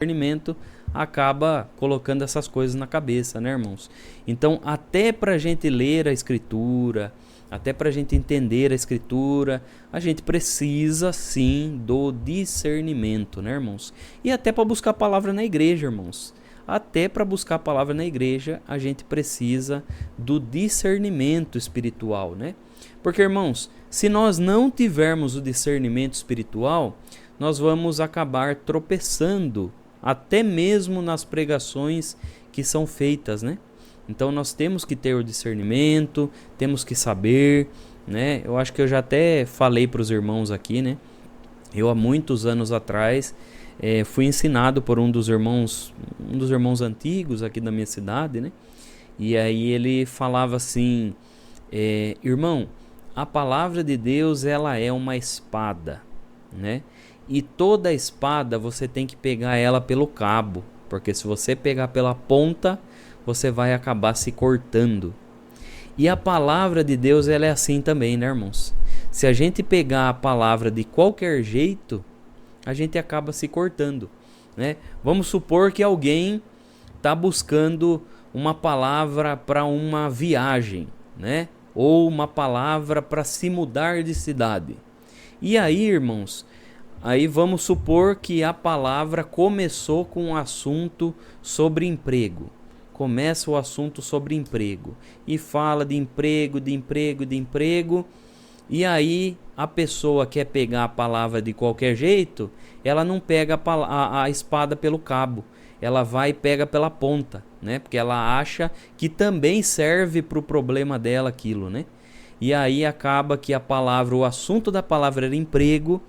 discernimento acaba colocando essas coisas na cabeça, né, irmãos? Então, até para a gente ler a Escritura, até para a gente entender a Escritura, a gente precisa sim do discernimento, né, irmãos? E até para buscar a palavra na igreja, irmãos. Até para buscar a palavra na igreja, a gente precisa do discernimento espiritual, né? Porque, irmãos, se nós não tivermos o discernimento espiritual, nós vamos acabar tropeçando até mesmo nas pregações que são feitas, né? Então nós temos que ter o discernimento, temos que saber, né? Eu acho que eu já até falei para os irmãos aqui, né? Eu há muitos anos atrás fui ensinado por um dos irmãos antigos aqui da minha cidade, né? E aí ele falava assim, irmão, a palavra de Deus ela é uma espada, né? E toda espada você tem que pegar ela pelo cabo, porque se você pegar pela ponta, você vai acabar se cortando. E a palavra de Deus ela é assim também, né, irmãos? Se a gente pegar a palavra de qualquer jeito, a gente acaba se cortando, né? Vamos supor que alguém está buscando uma palavra para uma viagem, né? Ou uma palavra para se mudar de cidade. E aí, irmãos, aí vamos supor que a palavra começou com um assunto sobre emprego. Começa o assunto sobre emprego. E fala de emprego, de emprego, de emprego. E aí a pessoa quer pegar a palavra de qualquer jeito, ela não pega a espada pelo cabo. Ela vai e pega pela ponta, né? Porque ela acha que também serve para o problema dela aquilo, né? E aí acaba que a palavra, o assunto da palavra era emprego.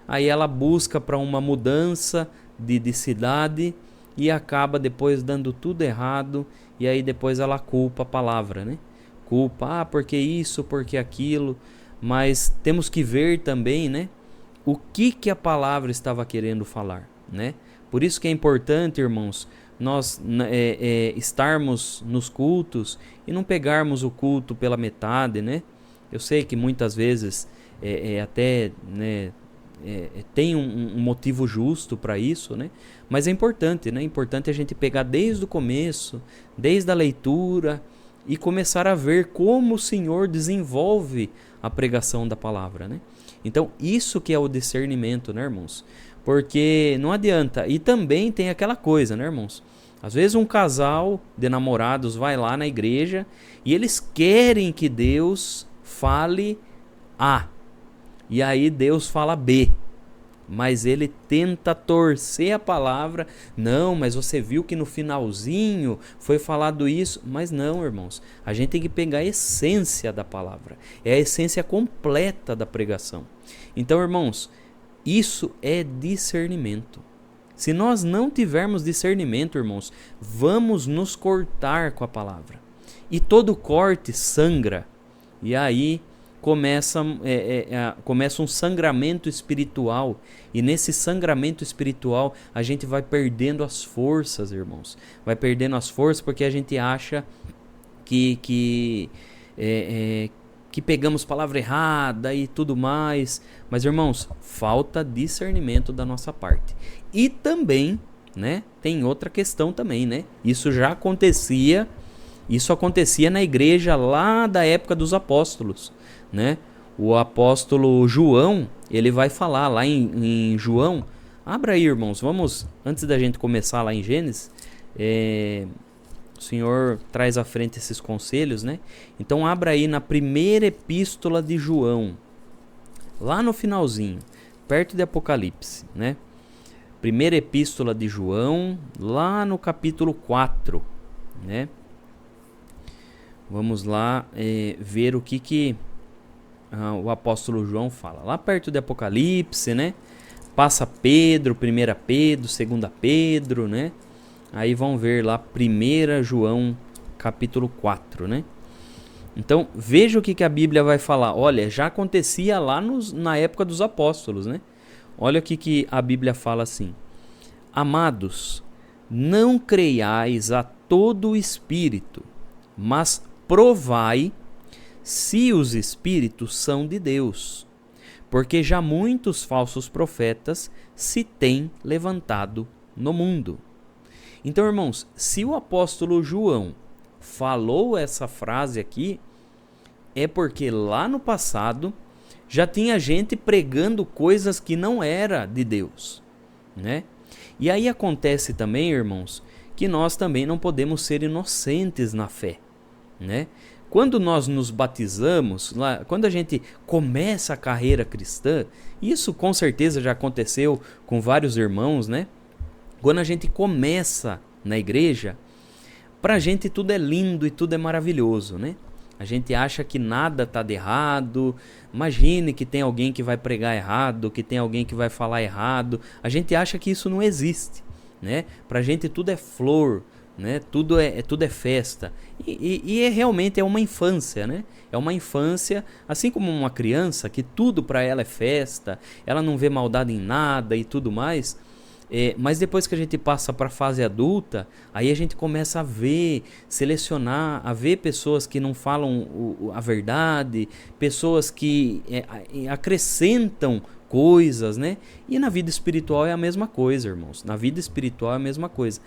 Aí ela busca para uma mudança de cidade e acaba depois dando tudo errado. E aí depois ela culpa a palavra, né? Culpa, porque isso, porque aquilo. Mas temos que ver também, né? O que a palavra estava querendo falar, né? Por isso que é importante, irmãos, nós estarmos nos cultos e não pegarmos o culto pela metade, né? Eu sei que muitas vezes até, né, tem um motivo justo para isso, né? Mas é importante, né? É importante a gente pegar desde o começo, desde a leitura e começar a ver como o Senhor desenvolve a pregação da palavra, né? Então, isso que é o discernimento, né, irmãos? Porque não adianta. E também tem aquela coisa, né, irmãos? Às vezes um casal de namorados vai lá na igreja e eles querem que Deus fale A. E aí Deus fala B. Mas ele tenta torcer a palavra. Não, mas você viu que no finalzinho foi falado isso. Mas não, irmãos. A gente tem que pegar a essência da palavra. É a essência completa da pregação. Então, irmãos, isso é discernimento. Se nós não tivermos discernimento, irmãos, vamos nos cortar com a palavra. E todo corte sangra. E aí começa um sangramento espiritual. E nesse sangramento espiritual a gente vai perdendo as forças, irmãos. Vai perdendo as forças porque a gente acha que pegamos palavra errada e tudo mais. Mas, irmãos, falta discernimento da nossa parte. E também, né, tem outra questão também, né? Isso acontecia na igreja lá da época dos apóstolos, né? O apóstolo João, ele vai falar lá em João. Abra aí, irmãos, vamos, antes da gente começar lá em Gênesis, o Senhor traz à frente esses conselhos, né? Então abra aí na primeira epístola de João, lá no finalzinho, perto de Apocalipse, né? Primeira epístola de João, lá no capítulo 4, né? Vamos lá ver o que o apóstolo João fala. Lá perto de Apocalipse, né? Passa Pedro, 1 Pedro, 2 Pedro, né? Aí vão ver lá 1 João capítulo 4, né? Então, veja o que a Bíblia vai falar. Olha, já acontecia lá na época dos apóstolos, né? Olha o que a Bíblia fala assim. Amados, não creiais a todo espírito, mas provai se os espíritos são de Deus, porque já muitos falsos profetas se têm levantado no mundo. Então, irmãos, se o apóstolo João falou essa frase aqui, é porque lá no passado já tinha gente pregando coisas que não era de Deus, né? E aí acontece também, irmãos, que nós também não podemos ser inocentes na fé, né? Quando nós nos batizamos, quando a gente começa a carreira cristã, isso com certeza já aconteceu com vários irmãos, né? Quando a gente começa na igreja, pra gente tudo é lindo e tudo é maravilhoso, né? A gente acha que nada tá de errado. Imagine que tem alguém que vai pregar errado, que tem alguém que vai falar errado. A gente acha que isso não existe, né? Pra gente tudo é flor, né? Tudo é festa. E realmente é uma infância, né? É uma infância, assim como uma criança, que tudo pra ela é festa, ela não vê maldade em nada e tudo mais. Mas depois que a gente passa para a fase adulta, aí a gente começa a ver, selecionar, a ver pessoas que não falam a verdade, pessoas que acrescentam coisas, né? E na vida espiritual é a mesma coisa, irmãos. Na vida espiritual é a mesma coisa.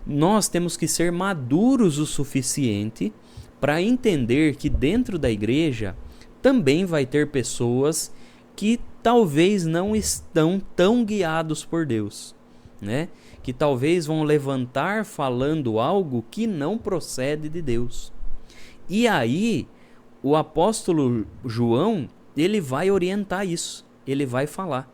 Nós temos que ser maduros o suficiente para entender que dentro da igreja também vai ter pessoas que talvez não estão tão guiados por Deus, né? Que talvez vão levantar falando algo que não procede de Deus. E aí, o apóstolo João, ele vai orientar isso. Ele vai falar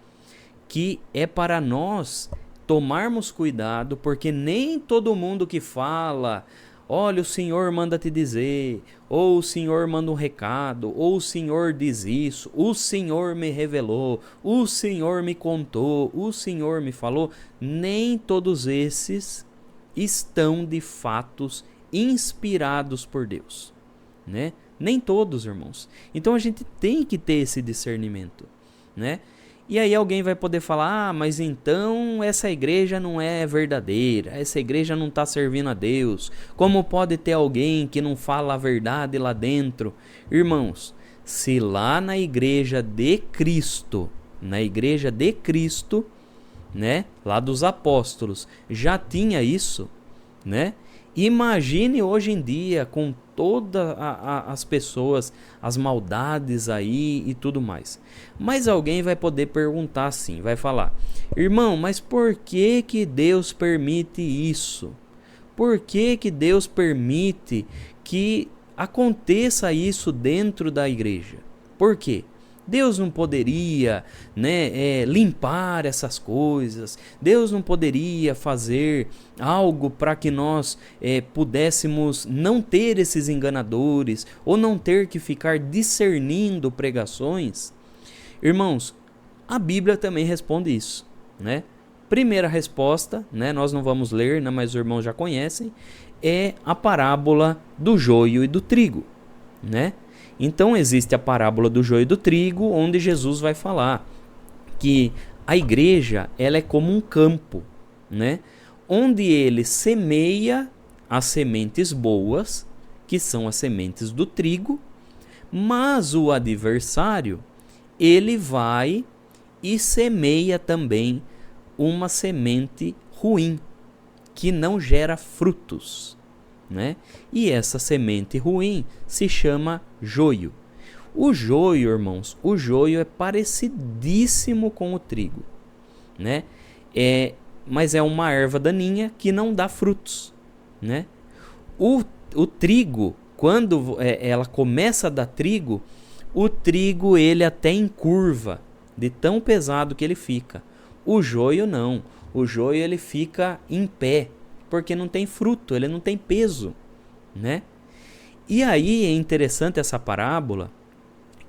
que é para nós tomarmos cuidado, porque nem todo mundo que fala, olha, o Senhor manda te dizer, ou o Senhor manda um recado, ou o Senhor diz isso, o Senhor me revelou, o Senhor me contou, o Senhor me falou. Nem todos esses estão de fatos inspirados por Deus, né? Nem todos, irmãos. Então a gente tem que ter esse discernimento, né? E aí alguém vai poder falar, mas então essa igreja não é verdadeira, essa igreja não está servindo a Deus. Como pode ter alguém que não fala a verdade lá dentro? Irmãos, se lá na igreja de Cristo, né, lá dos apóstolos, já tinha isso, né? Imagine hoje em dia com todas as pessoas, as maldades aí e tudo mais. Mas alguém vai poder perguntar assim, vai falar: irmão, mas por que que Deus permite isso? Por que que Deus permite que aconteça isso dentro da igreja? Por quê? Deus não poderia, né, limpar essas coisas. Deus não poderia fazer algo para que nós pudéssemos não ter esses enganadores ou não ter que ficar discernindo pregações. Irmãos, a Bíblia também responde isso, né? Primeira resposta, né, nós não vamos ler, né, mas os irmãos já conhecem, é a parábola do joio e do trigo, né? Então existe a parábola do joio e do trigo, onde Jesus vai falar que a igreja, ela é como um campo, né? Onde ele semeia as sementes boas, que são as sementes do trigo, mas o adversário, ele vai e semeia também uma semente ruim, que não gera frutos, né? E essa semente ruim se chama joio. O joio, irmãos, o joio é parecidíssimo com o trigo, né? Mas é uma erva daninha que não dá frutos, né? O trigo, quando ela começa a dar trigo, o trigo ele até encurva, de tão pesado que ele fica. O joio não. O joio ele fica em pé, porque não tem fruto, ele não tem peso, né? E aí é interessante essa parábola,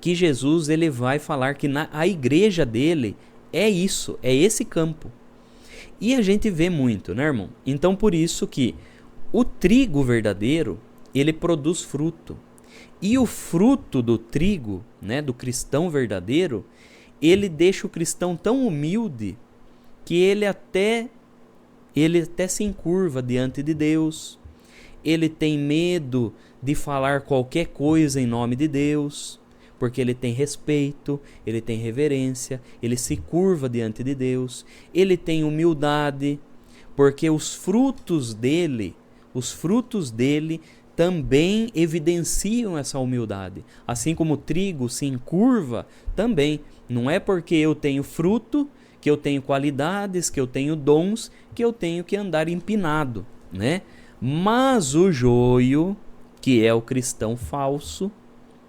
que Jesus ele vai falar que a igreja dele é isso, é esse campo. E a gente vê muito, né, irmão? Então por isso que o trigo verdadeiro, ele produz fruto. E o fruto do trigo, né, do cristão verdadeiro, ele deixa o cristão tão humilde que ele até se encurva diante de Deus. Ele tem medo de falar qualquer coisa em nome de Deus, porque ele tem respeito, ele tem reverência, ele se curva diante de Deus, ele tem humildade, porque os frutos dele também evidenciam essa humildade. Assim como o trigo se encurva também. Não é porque eu tenho fruto, que eu tenho qualidades, que eu tenho dons, que eu tenho que andar empinado, né? Mas o joio, que é o cristão falso,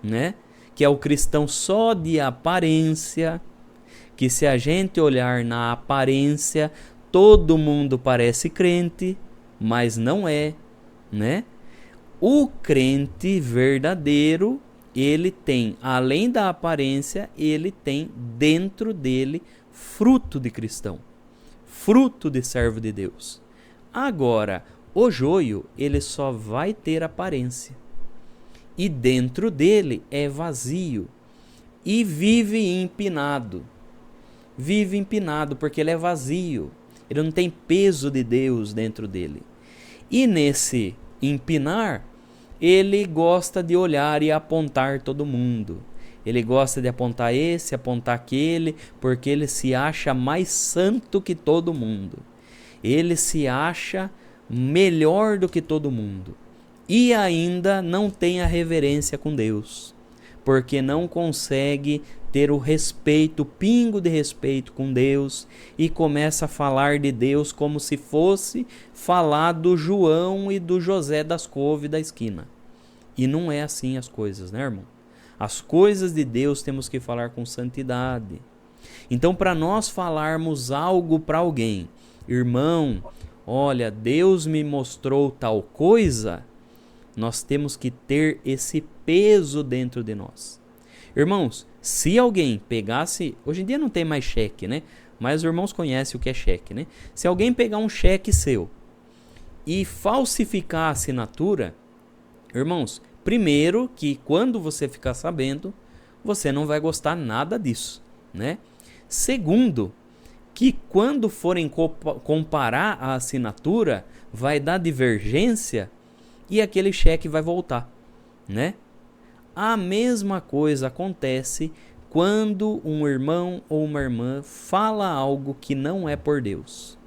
né? Que é o cristão só de aparência, que se a gente olhar na aparência, todo mundo parece crente, mas não é, né? O crente verdadeiro, ele tem, além da aparência, ele tem dentro dele fruto de cristão, fruto de servo de Deus. Agora, o joio, ele só vai ter aparência. E dentro dele é vazio. E vive empinado. Vive empinado porque ele é vazio. Ele não tem peso de Deus dentro dele. E nesse empinar, ele gosta de olhar e apontar todo mundo. Ele gosta de apontar esse, apontar aquele, porque ele se acha mais santo que todo mundo. Ele se acha melhor do que todo mundo. E ainda não tem a reverência com Deus, porque não consegue ter o respeito, o pingo de respeito com Deus, e começa a falar de Deus como se fosse falar do João e do José das couves da esquina. E não é assim as coisas, né, irmão? As coisas de Deus temos que falar com santidade. Então, para nós falarmos algo para alguém, irmão, olha, Deus me mostrou tal coisa, nós temos que ter esse peso dentro de nós. Irmãos, se alguém pegasse, hoje em dia não tem mais cheque, né? Mas os irmãos conhecem o que é cheque, né? Se alguém pegar um cheque seu e falsificar a assinatura, irmãos, primeiro que quando você ficar sabendo, você não vai gostar nada disso, né? Segundo, que quando forem comparar a assinatura, vai dar divergência e aquele cheque vai voltar, né? A mesma coisa acontece quando um irmão ou uma irmã fala algo que não é por Deus.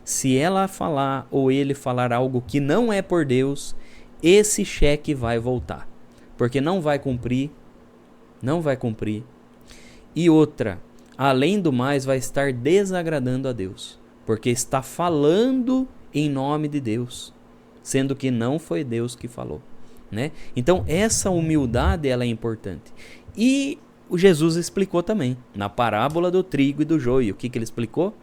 Se ela falar ou ele falar algo que não é por Deus, esse cheque vai voltar, porque não vai cumprir. E outra, além do mais, vai estar desagradando a Deus, porque está falando em nome de Deus, sendo que não foi Deus que falou, né? Então essa humildade ela é importante. E o Jesus explicou também na parábola do trigo e do joio. O que ele explicou?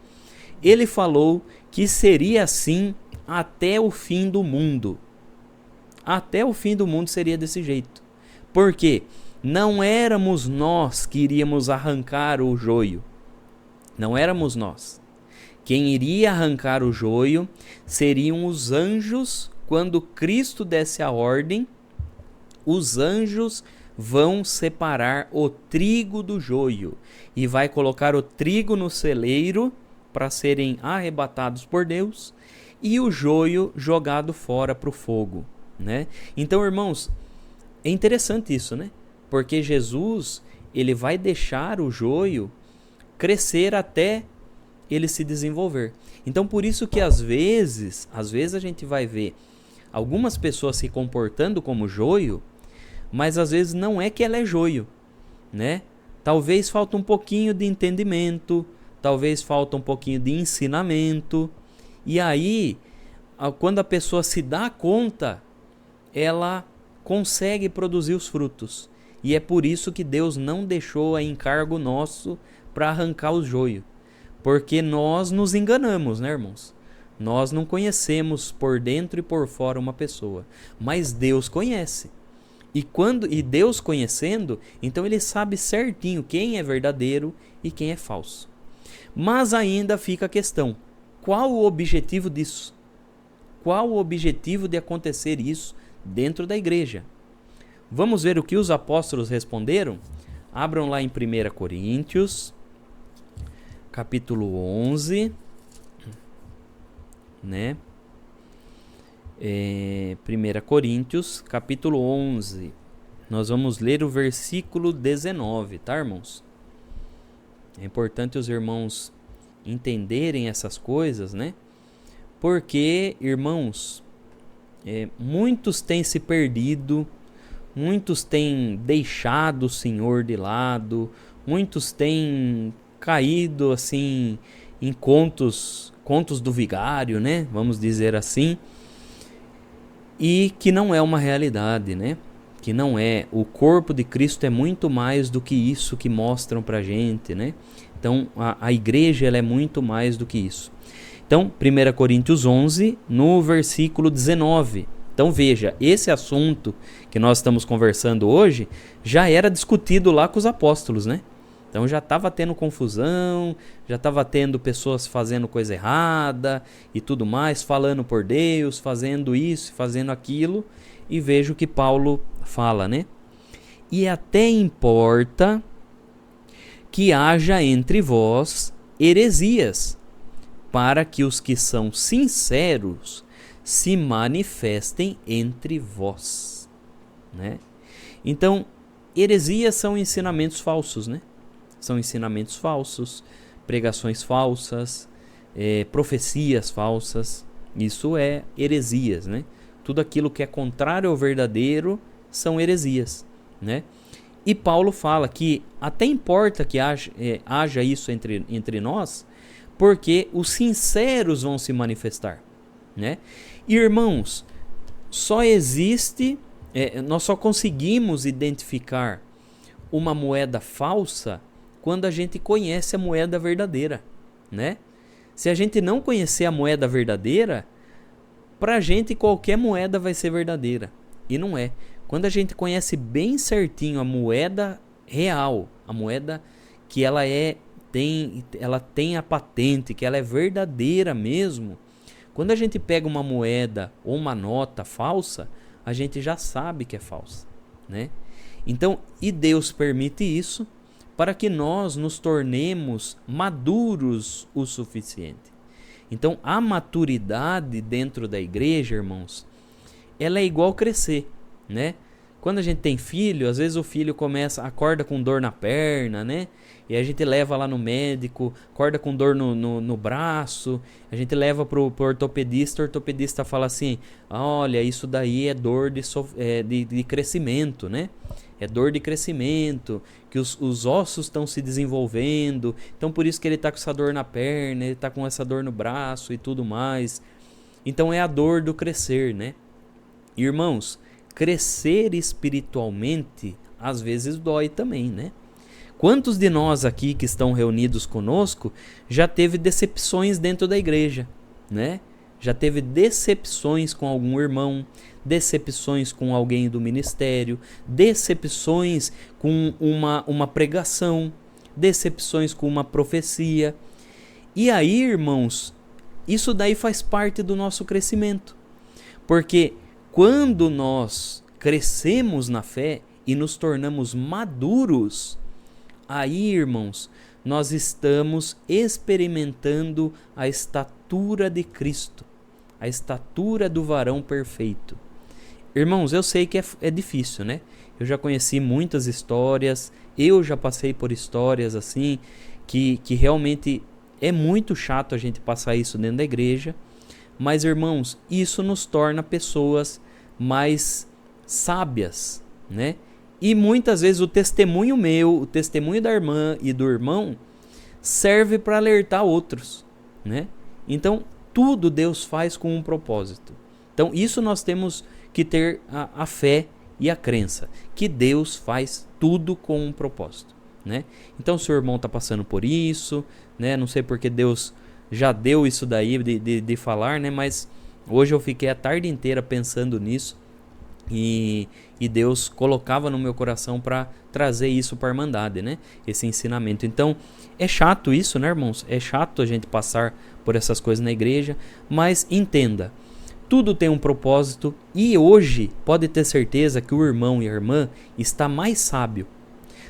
Ele falou que seria assim até o fim do mundo. Até o fim do mundo seria desse jeito. Por quê? Não éramos nós que iríamos arrancar o joio. Não éramos nós. Quem iria arrancar o joio seriam os anjos. Quando Cristo desse a ordem, os anjos vão separar o trigo do joio e vai colocar o trigo no celeiro para serem arrebatados por Deus e o joio jogado fora para o fogo, né? Então, irmãos, é interessante isso, né? Porque Jesus, ele vai deixar o joio crescer até ele se desenvolver. Então, por isso que às vezes a gente vai ver algumas pessoas se comportando como joio, mas às vezes não é que ela é joio, né? Talvez falta um pouquinho de entendimento, talvez falta um pouquinho de ensinamento, e aí, quando a pessoa se dá conta, ela consegue produzir os frutos. E é por isso que Deus não deixou a encargo nosso para arrancar o joio, porque nós nos enganamos, né, irmãos? Nós não conhecemos por dentro e por fora uma pessoa, mas Deus conhece. E Deus conhecendo, então ele sabe certinho quem é verdadeiro e quem é falso. Mas ainda fica a questão: qual o objetivo disso? Qual o objetivo de acontecer isso dentro da igreja? Vamos ver o que os apóstolos responderam? Abram lá em 1 Coríntios, capítulo 11, né? 1 Coríntios, capítulo 11. Nós vamos ler o versículo 19, tá, irmãos? É importante os irmãos entenderem essas coisas, né? Porque, irmãos, muitos têm se perdido, muitos têm deixado o Senhor de lado, muitos têm caído assim em contos do vigário, né? Vamos dizer assim, e que não é uma realidade, né? Que não é. O corpo de Cristo é muito mais do que isso que mostram pra gente, né? Então a igreja ela é muito mais do que isso. Então 1 Coríntios 11, no versículo 19. Então veja, esse assunto que nós estamos conversando hoje já era discutido lá com os apóstolos, né? Então já estava tendo confusão, já estava tendo pessoas fazendo coisa errada e tudo mais, falando por Deus, fazendo isso, fazendo aquilo. E veja o que Paulo fala, né? E até importa que haja entre vós heresias, para que os que são sinceros se manifestem entre vós, né? Então, heresias são ensinamentos falsos, né? São ensinamentos falsos, pregações falsas, profecias falsas. Isso é heresias, né? Tudo aquilo que é contrário ao verdadeiro são heresias, né? E Paulo fala que até importa que haja isso entre nós, porque os sinceros vão se manifestar, né? Irmãos, nós só conseguimos identificar uma moeda falsa quando a gente conhece a moeda verdadeira, né? Se a gente não conhecer a moeda verdadeira, pra gente qualquer moeda vai ser verdadeira, e não é. Quando a gente conhece bem certinho a moeda real, a moeda que ela tem a patente, que ela é verdadeira mesmo, quando a gente pega uma moeda ou uma nota falsa, a gente já sabe que é falsa, né? Então, e Deus permite isso para que nós nos tornemos maduros o suficiente. Então, a maturidade dentro da igreja, irmãos, ela é igual crescer, né? Quando a gente tem filho, às vezes o filho acorda com dor na perna, né? E a gente leva lá no médico, acorda com dor no braço, a gente leva pro ortopedista, o ortopedista fala assim, olha, isso daí é dor de crescimento, né? É dor de crescimento, que os ossos estão se desenvolvendo, então por isso que ele está com essa dor na perna, ele está com essa dor no braço e tudo mais. Então é a dor do crescer, né? Irmãos, crescer espiritualmente às vezes dói também, né? Quantos de nós aqui que estão reunidos conosco já teve decepções dentro da igreja, né? Já teve decepções com algum irmão, decepções com alguém do ministério, decepções com uma pregação, decepções com uma profecia. E aí, irmãos, isso daí faz parte do nosso crescimento. Porque quando nós crescemos na fé e nos tornamos maduros, aí, irmãos, nós estamos experimentando a estatura de Cristo, a estatura do varão perfeito. Irmãos, eu sei que é difícil, né? Eu já conheci muitas histórias, eu já passei por histórias assim, que realmente é muito chato a gente passar isso dentro da igreja, mas, irmãos, isso nos torna pessoas mais sábias, né? E muitas vezes o testemunho meu, o testemunho da irmã e do irmão serve para alertar outros, né? Então, tudo Deus faz com um propósito. Então, isso nós temos que ter a fé e a crença, que Deus faz tudo com um propósito, né? Então, se o irmão está passando por isso, né? Não sei porque Deus já deu isso daí de falar, né? Mas hoje eu fiquei a tarde inteira pensando nisso. E Deus colocava no meu coração para trazer isso para a Irmandade, né? Esse ensinamento. Então, é chato isso, né, irmãos? É chato a gente passar por essas coisas na igreja, mas entenda, tudo tem um propósito e hoje pode ter certeza que o irmão e a irmã está mais sábio.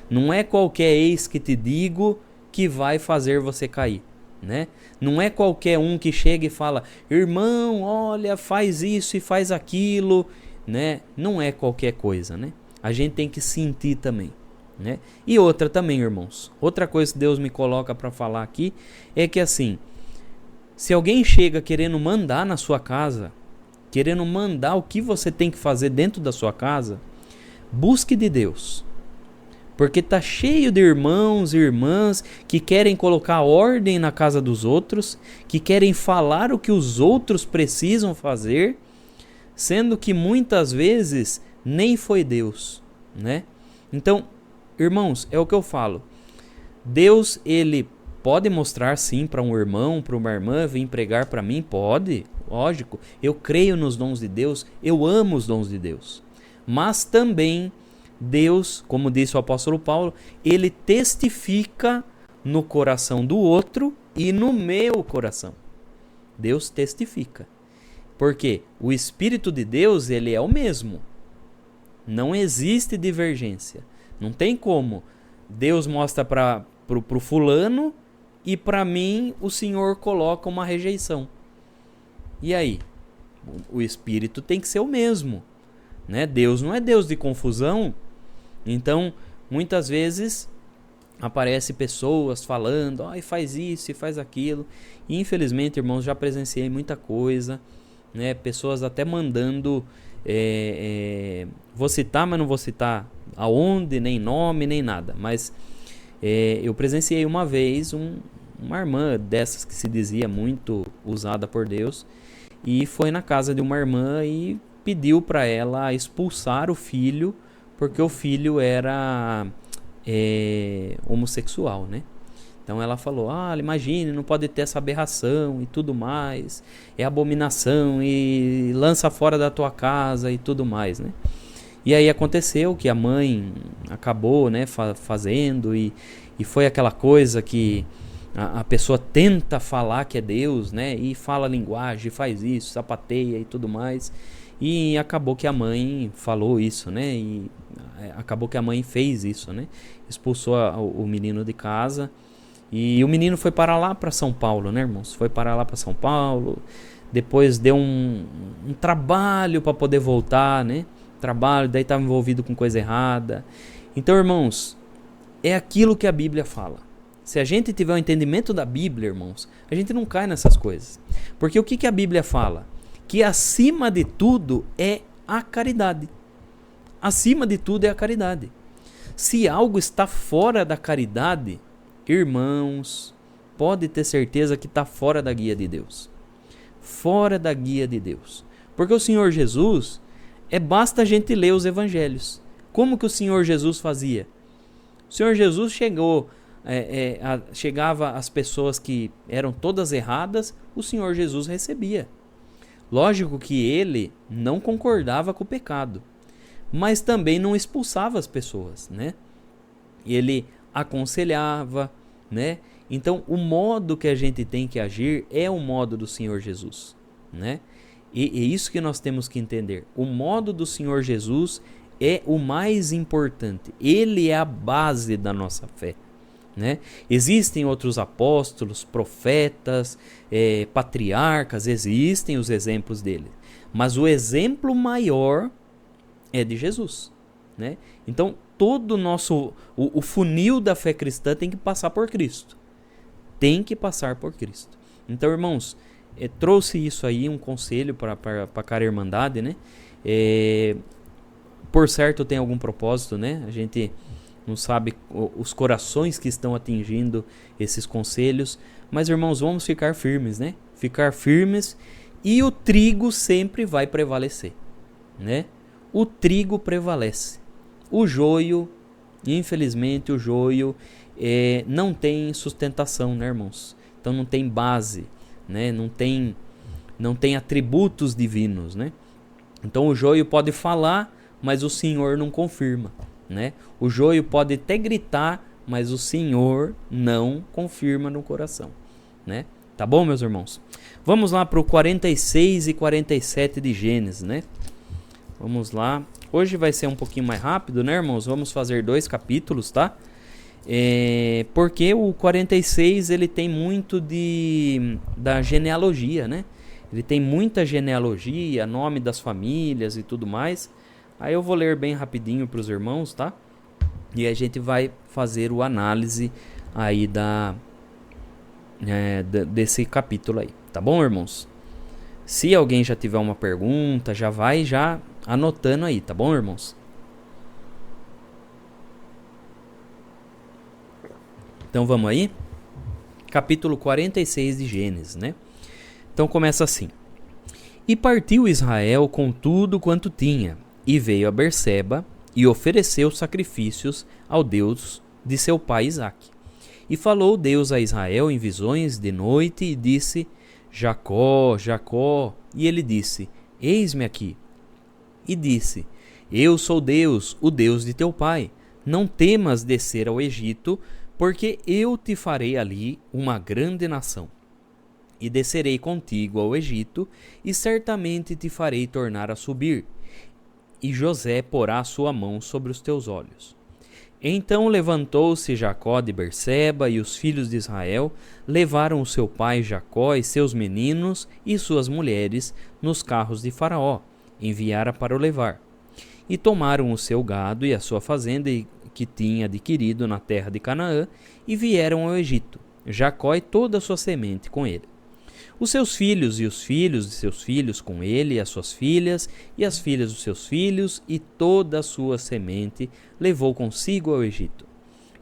Não é qualquer eis que te digo que vai fazer você cair, né? Não é qualquer um que chega e fala, irmão, olha, faz isso e faz aquilo, né? Não é qualquer coisa, né? A gente tem que sentir também, né? E outra também, irmãos, outra coisa que Deus me coloca para falar aqui é que assim, Se alguém chega querendo mandar na sua casa, querendo mandar o que você tem que fazer dentro da sua casa, busque de Deus. Porque tá cheio de irmãos e irmãs que querem colocar ordem na casa dos outros, que querem falar o que os outros precisam fazer, sendo que muitas vezes nem foi Deus, né? Então, irmãos, é o que eu falo. Deus, ele pode mostrar sim para um irmão, para uma irmã vir pregar para mim? Pode, lógico. Eu creio nos dons de Deus, eu amo os dons de Deus. Mas também Deus, como disse o apóstolo Paulo, ele testifica no coração do outro e no meu coração. Deus testifica. Porque o Espírito de Deus, ele é o mesmo. Não existe divergência. Não tem como. Deus mostra para o fulano e para mim o Senhor coloca uma rejeição. E aí? O Espírito tem que ser o mesmo, né? Deus não é Deus de confusão. Então, muitas vezes aparecem pessoas falando, faz isso e faz aquilo. E, infelizmente, irmãos, já presenciei muita coisa, né? Pessoas até mandando, vou citar, mas não vou citar aonde, nem nome, nem nada. Mas eu presenciei uma vez uma irmã dessas que se dizia muito usada por Deus, e foi na casa de uma irmã e pediu para ela expulsar o filho, porque o filho era homossexual, né? Então ela falou, imagine, não pode ter essa aberração e tudo mais, é abominação e lança fora da tua casa e tudo mais, né? E aí aconteceu que a mãe acabou, né, fazendo e foi aquela coisa que a pessoa tenta falar que é Deus, né, e fala linguagem, faz isso, sapateia e tudo mais. E acabou que a mãe falou isso, né? E acabou que a mãe fez isso, né? Expulsou o menino de casa. E o menino foi parar lá para São Paulo, né, irmãos? Foi parar lá para São Paulo. Depois deu um trabalho para poder voltar, né? Trabalho, daí estava envolvido com coisa errada. Então, irmãos, é aquilo que a Bíblia fala. Se a gente tiver um entendimento da Bíblia, irmãos, a gente não cai nessas coisas. Porque o que a Bíblia fala? Que acima de tudo é a caridade. Acima de tudo é a caridade. Se algo está fora da caridade, irmãos, pode ter certeza que está fora da guia de Deus. Fora da guia de Deus. Porque o Senhor Jesus, basta a gente ler os evangelhos. Como que o Senhor Jesus fazia? O Senhor Jesus chegava às pessoas que eram todas erradas, o Senhor Jesus recebia. Lógico que ele não concordava com o pecado, mas também não expulsava as pessoas, né? Ele aconselhava, né? Então, o modo que a gente tem que agir é o modo do Senhor Jesus, né? E é isso que nós temos que entender. O modo do Senhor Jesus é o mais importante. Ele é a base da nossa fé, né? Existem outros apóstolos, profetas, patriarcas, existem os exemplos dele, mas o exemplo maior é de Jesus, né? Então todo o funil da fé cristã tem que passar por Cristo, tem que passar por Cristo. Então, irmãos, trouxe isso aí, um conselho para a cara irmandade, né? Por certo tem algum propósito, né? A gente não sabe os corações que estão atingindo esses conselhos, mas, irmãos, vamos ficar firmes, né? Ficar firmes, e o trigo sempre vai prevalecer, né? O trigo prevalece. O joio, infelizmente, não tem sustentação, né, irmãos? Então não tem base, né? Não tem atributos divinos, né? Então o joio pode falar, mas o Senhor não confirma, né? O joio pode até gritar, mas o Senhor não confirma no coração, né? Tá bom, meus irmãos? Vamos lá para o 46 e 47 de Gênesis, né? Vamos lá. Hoje vai ser um pouquinho mais rápido, né, irmãos? Vamos fazer 2 capítulos, tá? Porque o 46 ele tem muito da genealogia, né? Ele tem muita genealogia, nome das famílias e tudo mais. Aí eu vou ler bem rapidinho para os irmãos, tá? E a gente vai fazer o análise aí desse capítulo aí. Tá bom, irmãos? Se alguém já tiver uma pergunta, já vai anotando aí, tá bom, irmãos? Então vamos aí? Capítulo 46 de Gênesis, né? Então começa assim. E partiu Israel com tudo quanto tinha, e veio a Berseba, e ofereceu sacrifícios ao Deus de seu pai Isaque. E falou Deus a Israel em visões de noite, e disse: Jacó, Jacó. E ele disse: Eis-me aqui. E disse: Eu sou Deus, o Deus de teu pai. Não temas descer ao Egito, porque eu te farei ali uma grande nação. E descerei contigo ao Egito, e certamente te farei tornar a subir. E José porá a sua mão sobre os teus olhos. Então levantou-se Jacó de Berseba, e os filhos de Israel levaram o seu pai Jacó e seus meninos e suas mulheres nos carros de Faraó, enviara para o levar. E tomaram o seu gado e a sua fazenda que tinha adquirido na terra de Canaã, e vieram ao Egito, Jacó e toda a sua semente com ele. Os seus filhos e os filhos de seus filhos com ele, e as suas filhas, e as filhas dos seus filhos, e toda a sua semente levou consigo ao Egito.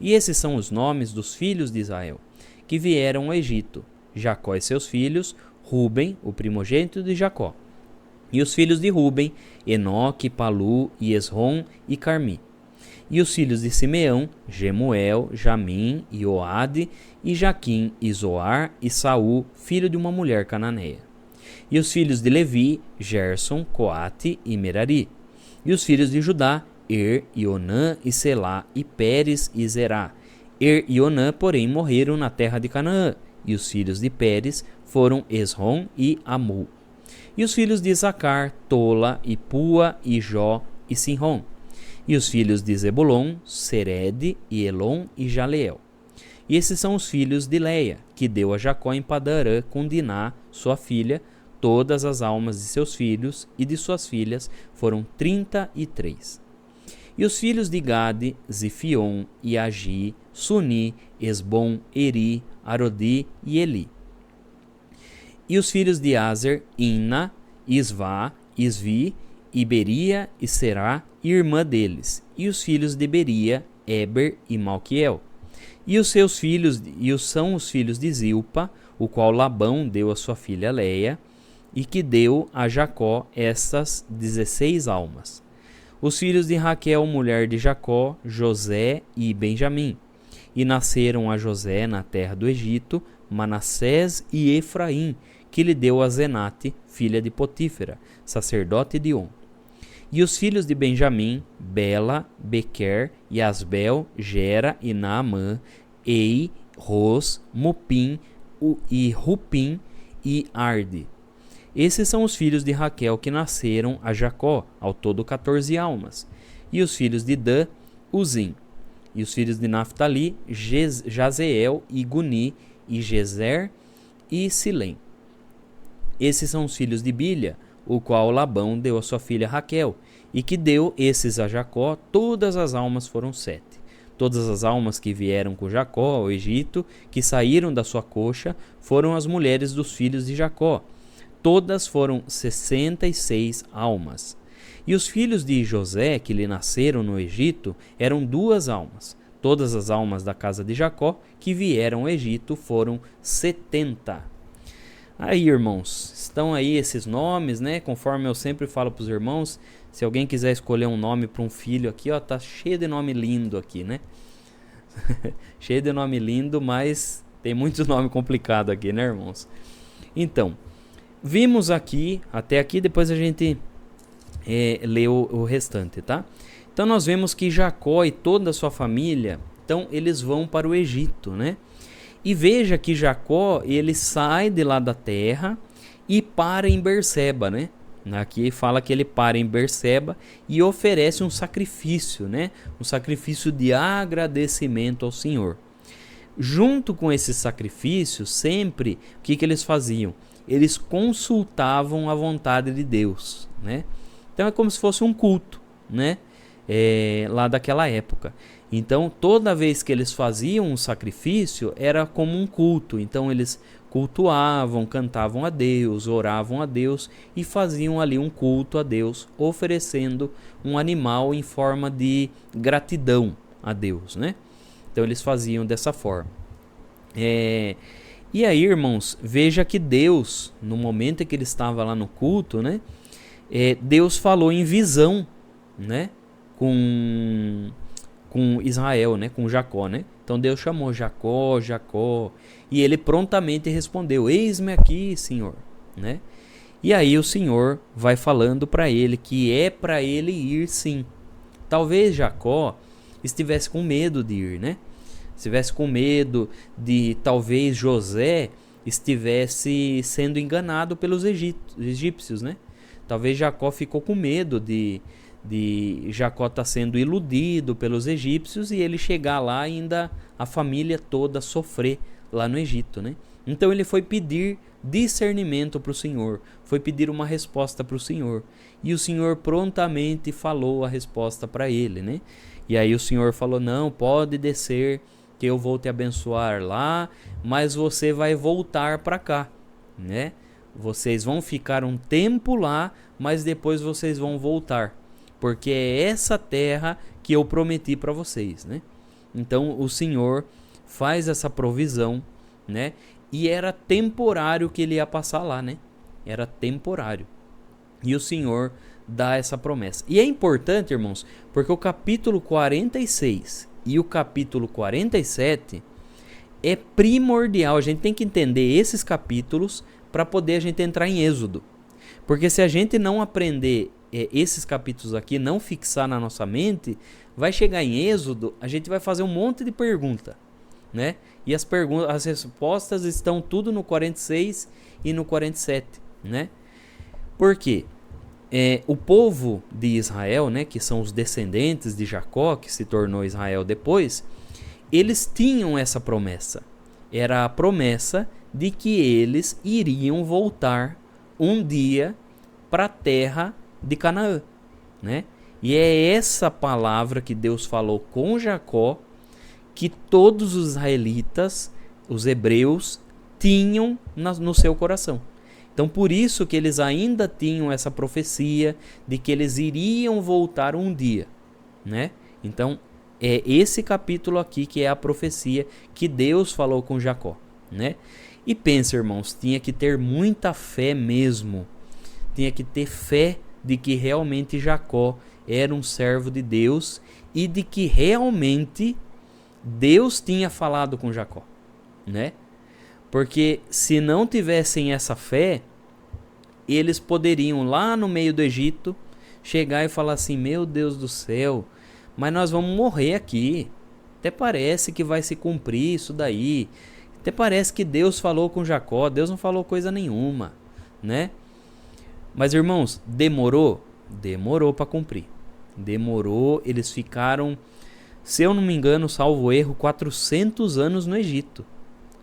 E esses são os nomes dos filhos de Israel, que vieram ao Egito: Jacó e seus filhos, Ruben, o primogênito de Jacó. E os filhos de Ruben, Enoque, Palu, e Esrom e Carmi. E os filhos de Simeão, Gemuel, Jamim, e Oade, e Jaquim, e Zoar, e Saul, filho de uma mulher cananeia. E os filhos de Levi, Gerson, Coate e Merari. E os filhos de Judá, e Onã, e Selá, e Pérez, e Zerá. E Onã, porém, morreram na terra de Canaã. E os filhos de Pérez foram Esrom e Amu. E os filhos de Isacar, Tola, e Pua, e Jó, e Sinrom. E os filhos de Zebulon, Sered, e Elon, e Jaleel. E esses são os filhos de Leia, que deu a Jacó em Padarã com Diná, sua filha. Todas as almas de seus filhos e de suas filhas foram 33. E os filhos de Gade, Zifion, e Agi, Suni, Esbom, Eri, Arodi e Eli. E os filhos de Azer, Inna, Isvá, Isvi, e Beria e Será, irmã deles. E os filhos de Beria, Eber e Malquiel. E os seus filhos, são os filhos de Zilpa, o qual Labão deu a sua filha Leia, e que deu a Jacó estas 16 almas. Os filhos de Raquel, mulher de Jacó, José e Benjamim. E nasceram a José na terra do Egito, Manassés e Efraim, que lhe deu a Zenate, filha de Potífera, sacerdote de On. E os filhos de Benjamim, Bela, Bequer, Yasbel, Gera e Naamã, Ei, Ros, Mupim, e Rupim e Arde. Esses são os filhos de Raquel que nasceram a Jacó, ao todo 14 almas. E os filhos de Dan, Uzim. E os filhos de Naphtali, Jazeel e Guni, e Gezer e Silém. Esses são os filhos de Bilha, o qual Labão deu a sua filha Raquel, e que deu esses a Jacó. Todas as almas foram 7. Todas as almas que vieram com Jacó ao Egito, que saíram da sua coxa, foram as mulheres dos filhos de Jacó. Todas foram 66 almas. E os filhos de José, que lhe nasceram no Egito, eram 2 almas. Todas as almas da casa de Jacó, que vieram ao Egito, foram 70. Aí, irmãos, estão aí esses nomes, né? Conforme eu sempre falo para os irmãos, se alguém quiser escolher um nome para um filho aqui, ó, tá cheio de nome lindo aqui, né? Cheio de nome lindo, mas tem muito nome complicado aqui, né, irmãos? Então, vimos aqui, até aqui, depois a gente lê o restante, tá? Então nós vemos que Jacó e toda a sua família, então eles vão para o Egito, né? E veja que Jacó, ele sai de lá da terra e para em Berseba, né? Aqui fala que ele para em Berseba e oferece um sacrifício, né? Um sacrifício de agradecimento ao Senhor. Junto com esse sacrifício, sempre, o que eles faziam? Eles consultavam a vontade de Deus, né? Então é como se fosse um culto, né? Lá daquela época. Então, toda vez que eles faziam um sacrifício, era como um culto. Então, eles cultuavam, cantavam a Deus, oravam a Deus e faziam ali um culto a Deus, oferecendo um animal em forma de gratidão a Deus, né? Então eles faziam dessa forma. E aí, irmãos, veja que Deus, no momento em que ele estava lá no culto, né? Deus falou em visão, né? Com Israel, né? Com Jacó, né? Então Deus chamou Jacó, Jacó, e ele prontamente respondeu: eis-me aqui, Senhor, né? E aí o Senhor vai falando para ele que é para ele ir sim. Talvez Jacó estivesse com medo de ir, né? Estivesse com medo de talvez José estivesse sendo enganado pelos egípcios, né? Talvez Jacó ficou com medo de Jacó estar sendo iludido pelos egípcios e ele chegar lá e ainda a família toda sofrer lá no Egito, né? Então ele foi pedir discernimento para o Senhor, foi pedir uma resposta para o Senhor, e o Senhor prontamente falou a resposta para ele, né? E aí o Senhor falou: não, pode descer que eu vou te abençoar lá, mas você vai voltar para cá, né? Vocês vão ficar um tempo lá, mas depois vocês vão voltar, porque é essa terra que eu prometi para vocês, né? Então o Senhor faz essa provisão, né? E era temporário que ele ia passar lá, né? Era temporário. E o Senhor dá essa promessa. E é importante, irmãos, porque o capítulo 46 e o capítulo 47 é primordial. A gente tem que entender esses capítulos para poder a gente entrar em Êxodo. Porque se a gente não aprender esses capítulos aqui, não fixar na nossa mente, vai chegar em Êxodo, a gente vai fazer um monte de pergunta, né? E as respostas estão tudo no 46 e no 47, né? Por quê? O povo de Israel, né, que são os descendentes de Jacó, que se tornou Israel depois, eles tinham essa promessa. Era a promessa de que eles iriam voltar um dia para a terra de Canaã, né? E é essa palavra que Deus falou com Jacó, que todos os israelitas, os hebreus, tinham no seu coração. Então por isso que eles ainda tinham essa profecia de que eles iriam voltar um dia, né? Então é esse capítulo aqui que é a profecia que Deus falou com Jacó, né? E pensa, irmãos, tinha que ter muita fé mesmo. Tinha que ter fé de que realmente Jacó era um servo de Deus e de que realmente Deus tinha falado com Jacó, né? Porque se não tivessem essa fé, eles poderiam lá no meio do Egito chegar e falar assim: meu Deus do céu, mas nós vamos morrer aqui. Até parece que vai se cumprir isso daí. Até parece que Deus falou com Jacó. Deus não falou coisa nenhuma, né? Mas, irmãos, demorou? Demorou para cumprir. Demorou, eles ficaram, se eu não me engano, salvo erro, 400 anos no Egito.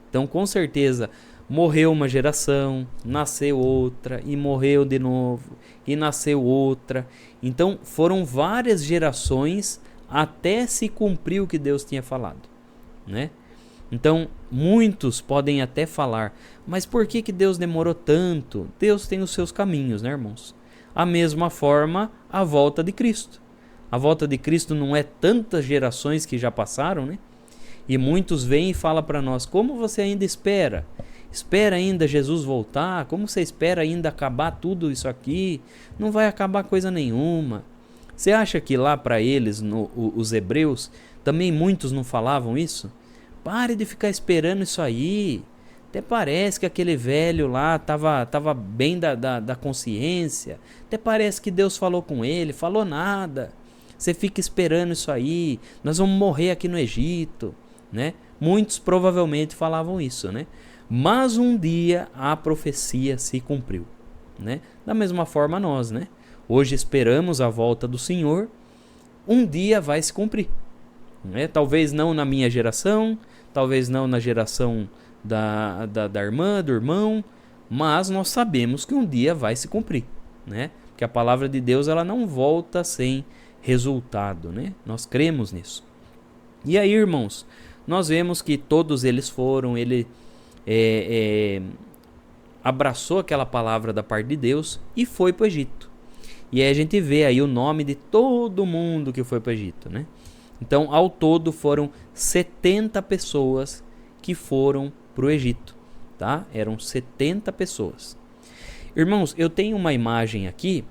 Então, com certeza, morreu uma geração, nasceu outra, e morreu de novo, e nasceu outra. Então, foram várias gerações até se cumprir o que Deus tinha falado, né? Então, muitos podem até falar: mas por que Deus demorou tanto? Deus tem os seus caminhos, né, irmãos? A mesma forma, a volta de Cristo. A volta de Cristo não é tantas gerações que já passaram, né? E muitos vêm e falam para nós: como você ainda espera? Espera ainda Jesus voltar? Como você espera ainda acabar tudo isso aqui? Não vai acabar coisa nenhuma. Você acha que lá para eles, os hebreus, também muitos não falavam isso? Pare de ficar esperando isso aí. Até parece que aquele velho lá tava bem da consciência. Até parece que Deus falou com ele. Falou nada. Você fica esperando isso aí. Nós vamos morrer aqui no Egito, né? Muitos provavelmente falavam isso, né? Mas um dia a profecia se cumpriu, né? Da mesma forma nós, né? Hoje esperamos a volta do Senhor. Um dia vai se cumprir, né? Talvez não na minha geração, talvez não na geração da irmã, do irmão, mas nós sabemos que um dia vai se cumprir, né? Porque a palavra de Deus, ela não volta sem resultado, né? Nós cremos nisso. E aí, irmãos, nós vemos que todos eles foram, abraçou aquela palavra da parte de Deus e foi para o Egito. E aí a gente vê aí o nome de todo mundo que foi para o Egito, né? Então, ao todo foram 70 pessoas que foram para o Egito, tá? Eram 70 pessoas. Irmãos, eu tenho uma imagem aqui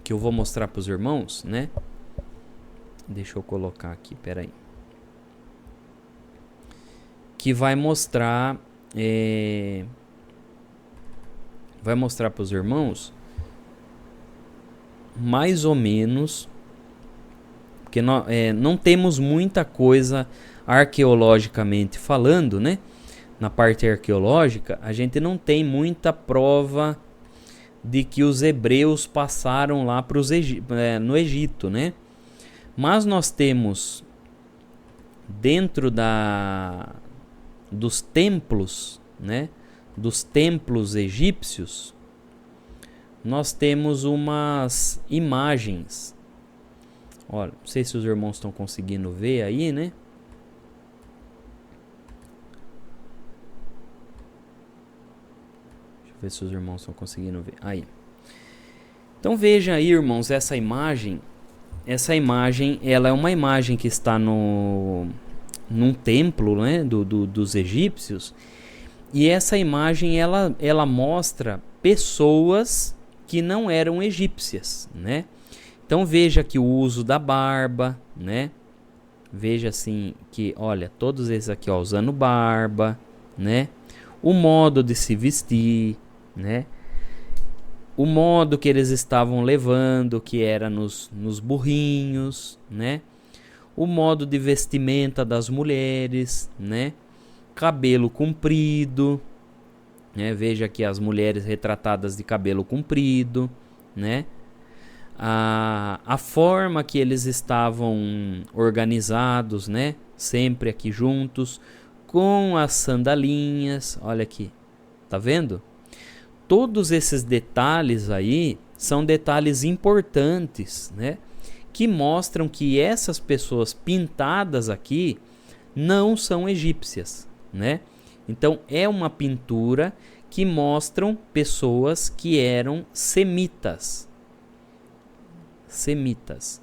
que eu vou mostrar para os irmãos, né? Deixa eu colocar aqui, peraí. Que vai mostrar para os irmãos mais ou menos, porque não temos muita coisa arqueologicamente falando, né? Na parte arqueológica, a gente não tem muita prova de que os hebreus passaram lá no Egito, né? Mas nós temos dentro dos templos, né? Dos templos egípcios, nós temos umas imagens. Olha, não sei se os irmãos estão conseguindo ver aí, né? Deixa eu ver se os irmãos estão conseguindo ver. Aí. Então veja aí, irmãos, essa imagem. Essa imagem, ela é uma imagem que está num templo, né, dos egípcios. E essa imagem, ela mostra pessoas que não eram egípcias, né? Então veja aqui o uso da barba, né? Veja assim que, olha, todos esses aqui, ó, usando barba, né? O modo de se vestir, né? O modo que eles estavam levando, que era nos burrinhos, né? O modo de vestimenta das mulheres, né? Cabelo comprido, né? Veja aqui as mulheres retratadas de cabelo comprido, né? A forma que eles estavam organizados, né? Sempre aqui juntos, com as sandalinhas, olha aqui, tá vendo? Todos esses detalhes aí são detalhes importantes, né? Que mostram que essas pessoas pintadas aqui não são egípcias, né? Então é uma pintura que mostram pessoas que eram semitas. Semitas.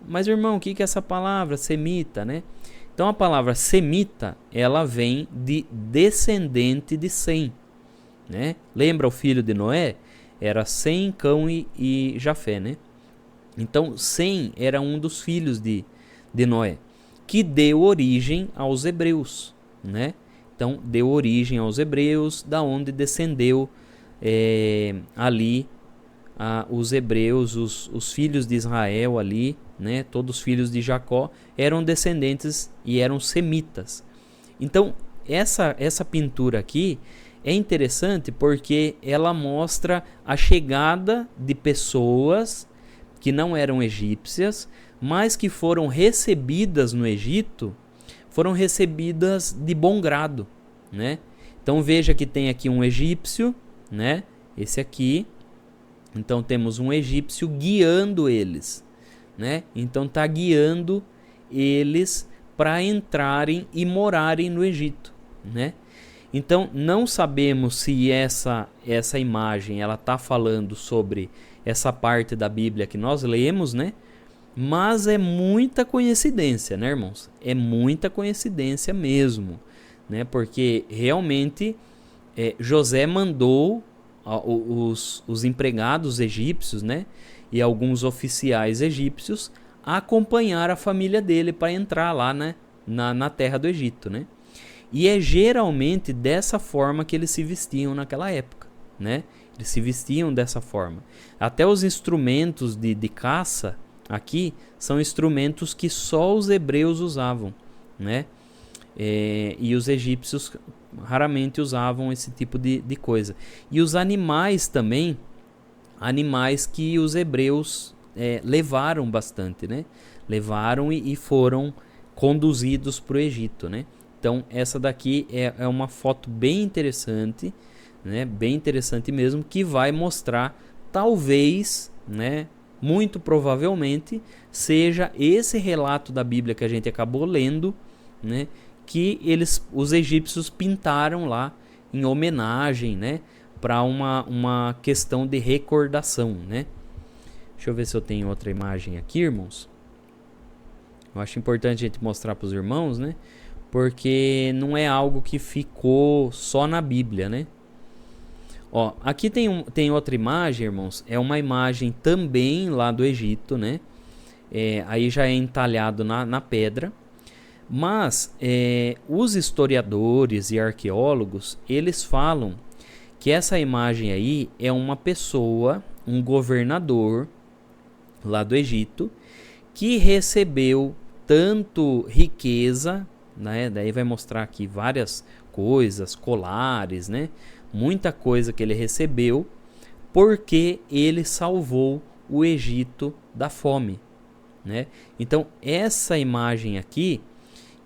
Mas, irmão, o que é essa palavra semita, né? Então a palavra semita, ela vem de descendente de Sem, né? Lembra o filho de Noé? Era Sem, Cão e Jafé, né? Então Sem era um dos filhos de Noé, que deu origem aos hebreus, né? Então deu origem aos hebreus, da onde descendeu ali os hebreus, os filhos de Israel ali, né? Todos os filhos de Jacó eram descendentes e eram semitas. Então essa pintura aqui é interessante porque ela mostra a chegada de pessoas que não eram egípcias, mas que foram recebidas no Egito, foram recebidas de bom grado, né? Então veja que tem aqui um egípcio, né? Esse aqui. Então temos um egípcio guiando eles, né? Então está guiando eles para entrarem e morarem no Egito, né? Então não sabemos se essa imagem ela está falando sobre essa parte da Bíblia que nós lemos, né? Mas é muita coincidência, né, irmãos? É muita coincidência mesmo, né? Porque realmente José mandou os empregados egípcios, né? E alguns oficiais egípcios acompanhar a família dele para entrar lá, né? Na terra do Egito, né? E é geralmente dessa forma que eles se vestiam naquela época, né? Eles se vestiam dessa forma. Até os instrumentos de caça aqui são instrumentos que só os hebreus usavam, né? E os egípcios raramente usavam esse tipo de coisa. E os animais também, animais que os hebreus levaram bastante, né? Levaram e foram conduzidos para o Egito, né? Então essa daqui é uma foto bem interessante, né? Bem interessante mesmo, que vai mostrar, talvez, né? Muito provavelmente seja esse relato da Bíblia que a gente acabou lendo, né? Que os egípcios pintaram lá em homenagem, né, para uma questão de recordação, né? Deixa eu ver se eu tenho outra imagem aqui, irmãos. Eu acho importante a gente mostrar para os irmãos, né? Porque não é algo que ficou só na Bíblia, né? Ó, aqui tem outra imagem, irmãos. É uma imagem também lá do Egito, né? Aí já é entalhado na pedra. Mas os historiadores e arqueólogos, eles falam que essa imagem aí é uma pessoa, um governador lá do Egito, que recebeu tanto riqueza, né? Daí vai mostrar aqui várias coisas, colares, né? Muita coisa que ele recebeu, porque ele salvou o Egito da fome, né? Então essa imagem aqui,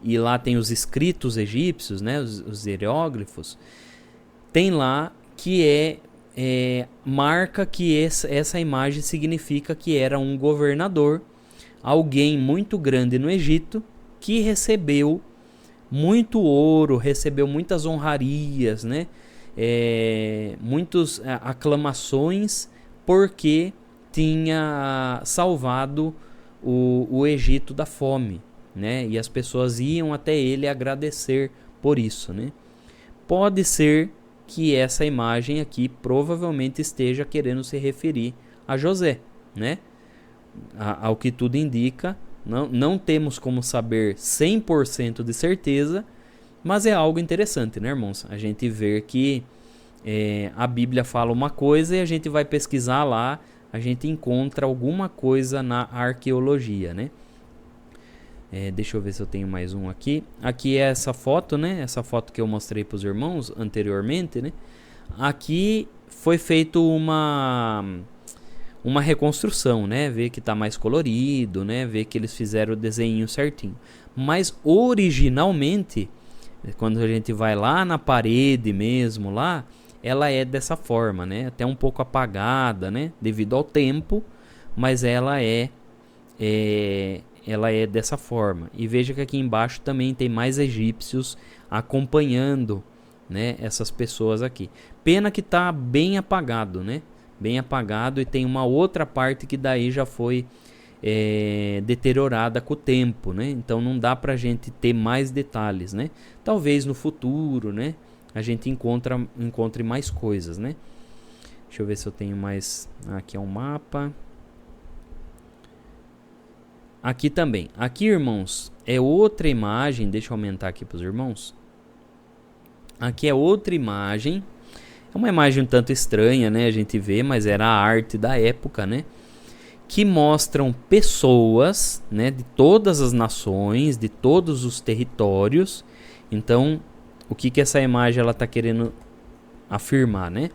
e lá tem os escritos egípcios, né? Os hieróglifos, tem lá que marca que essa imagem significa que era um governador, alguém muito grande no Egito, que recebeu muito ouro, recebeu muitas honrarias, né? Muitas aclamações, porque tinha salvado o Egito da fome, né? E as pessoas iam até ele agradecer por isso, né? Pode ser que essa imagem aqui provavelmente esteja querendo se referir a José, né? Ao que tudo indica, não temos como saber 100% de certeza, mas é algo interessante, né, irmãos? A gente vê que a Bíblia fala uma coisa e a gente vai pesquisar lá, a gente encontra alguma coisa na arqueologia, né? Deixa eu ver se eu tenho mais um aqui. Aqui é essa foto, né? Essa foto que eu mostrei para os irmãos anteriormente, né? Aqui foi feito uma reconstrução, né? Ver que tá mais colorido, né? Ver que eles fizeram o desenho certinho. Mas originalmente, quando a gente vai lá na parede mesmo lá, ela é dessa forma, né? Até um pouco apagada, né? Devido ao tempo, mas ela é dessa forma. E veja que aqui embaixo também tem mais egípcios acompanhando, né, essas pessoas aqui. Pena que tá bem apagado, né? Bem apagado, e tem uma outra parte que daí já foi deteriorada com o tempo, né? Então não dá pra gente ter mais detalhes, né? Talvez no futuro, né, a gente encontre mais coisas, né? Deixa eu ver se eu tenho mais. Aqui é um mapa. Aqui também. Aqui, irmãos, é outra imagem. Deixa eu aumentar aqui para os irmãos. Aqui é outra imagem. É uma imagem um tanto estranha, né? A gente vê, mas era a arte da época, né? Que mostram pessoas, né? De todas as nações, de todos os territórios. Então, o que essa imagem ela está querendo afirmar, né?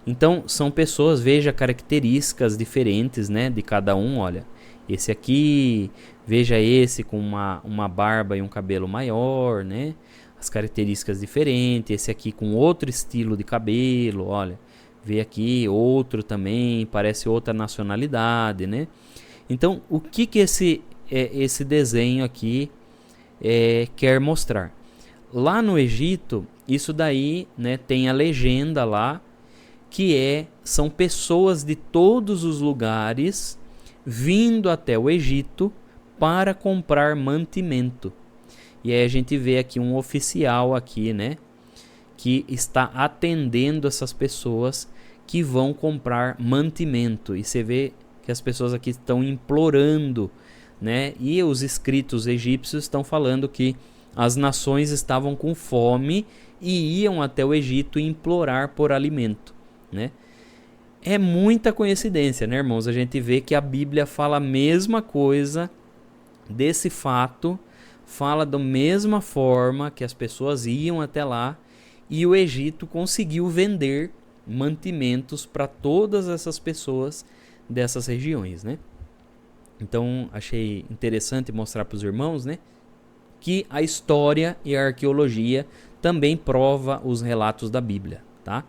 Então, são pessoas, veja características diferentes, né? De cada um, olha. Esse aqui, veja esse com uma barba e um cabelo maior, né? As características diferentes. Esse aqui com outro estilo de cabelo, olha. Vê aqui outro também, parece outra nacionalidade, né? Então, o que esse desenho aqui quer mostrar? Lá no Egito, isso daí, né, tem a legenda lá, que são pessoas de todos os lugares vindo até o Egito para comprar mantimento. E aí a gente vê aqui um oficial aqui, né, que está atendendo essas pessoas que vão comprar mantimento. E você vê que as pessoas aqui estão implorando, né? E os escritos egípcios estão falando que as nações estavam com fome e iam até o Egito implorar por alimento, né? É muita coincidência, né, irmãos? A gente vê que a Bíblia fala a mesma coisa desse fato, fala da mesma forma que as pessoas iam até lá e o Egito conseguiu vender mantimentos para todas essas pessoas dessas regiões, né? Então, achei interessante mostrar para os irmãos, né, que a história e a arqueologia também prova os relatos da Bíblia, tá?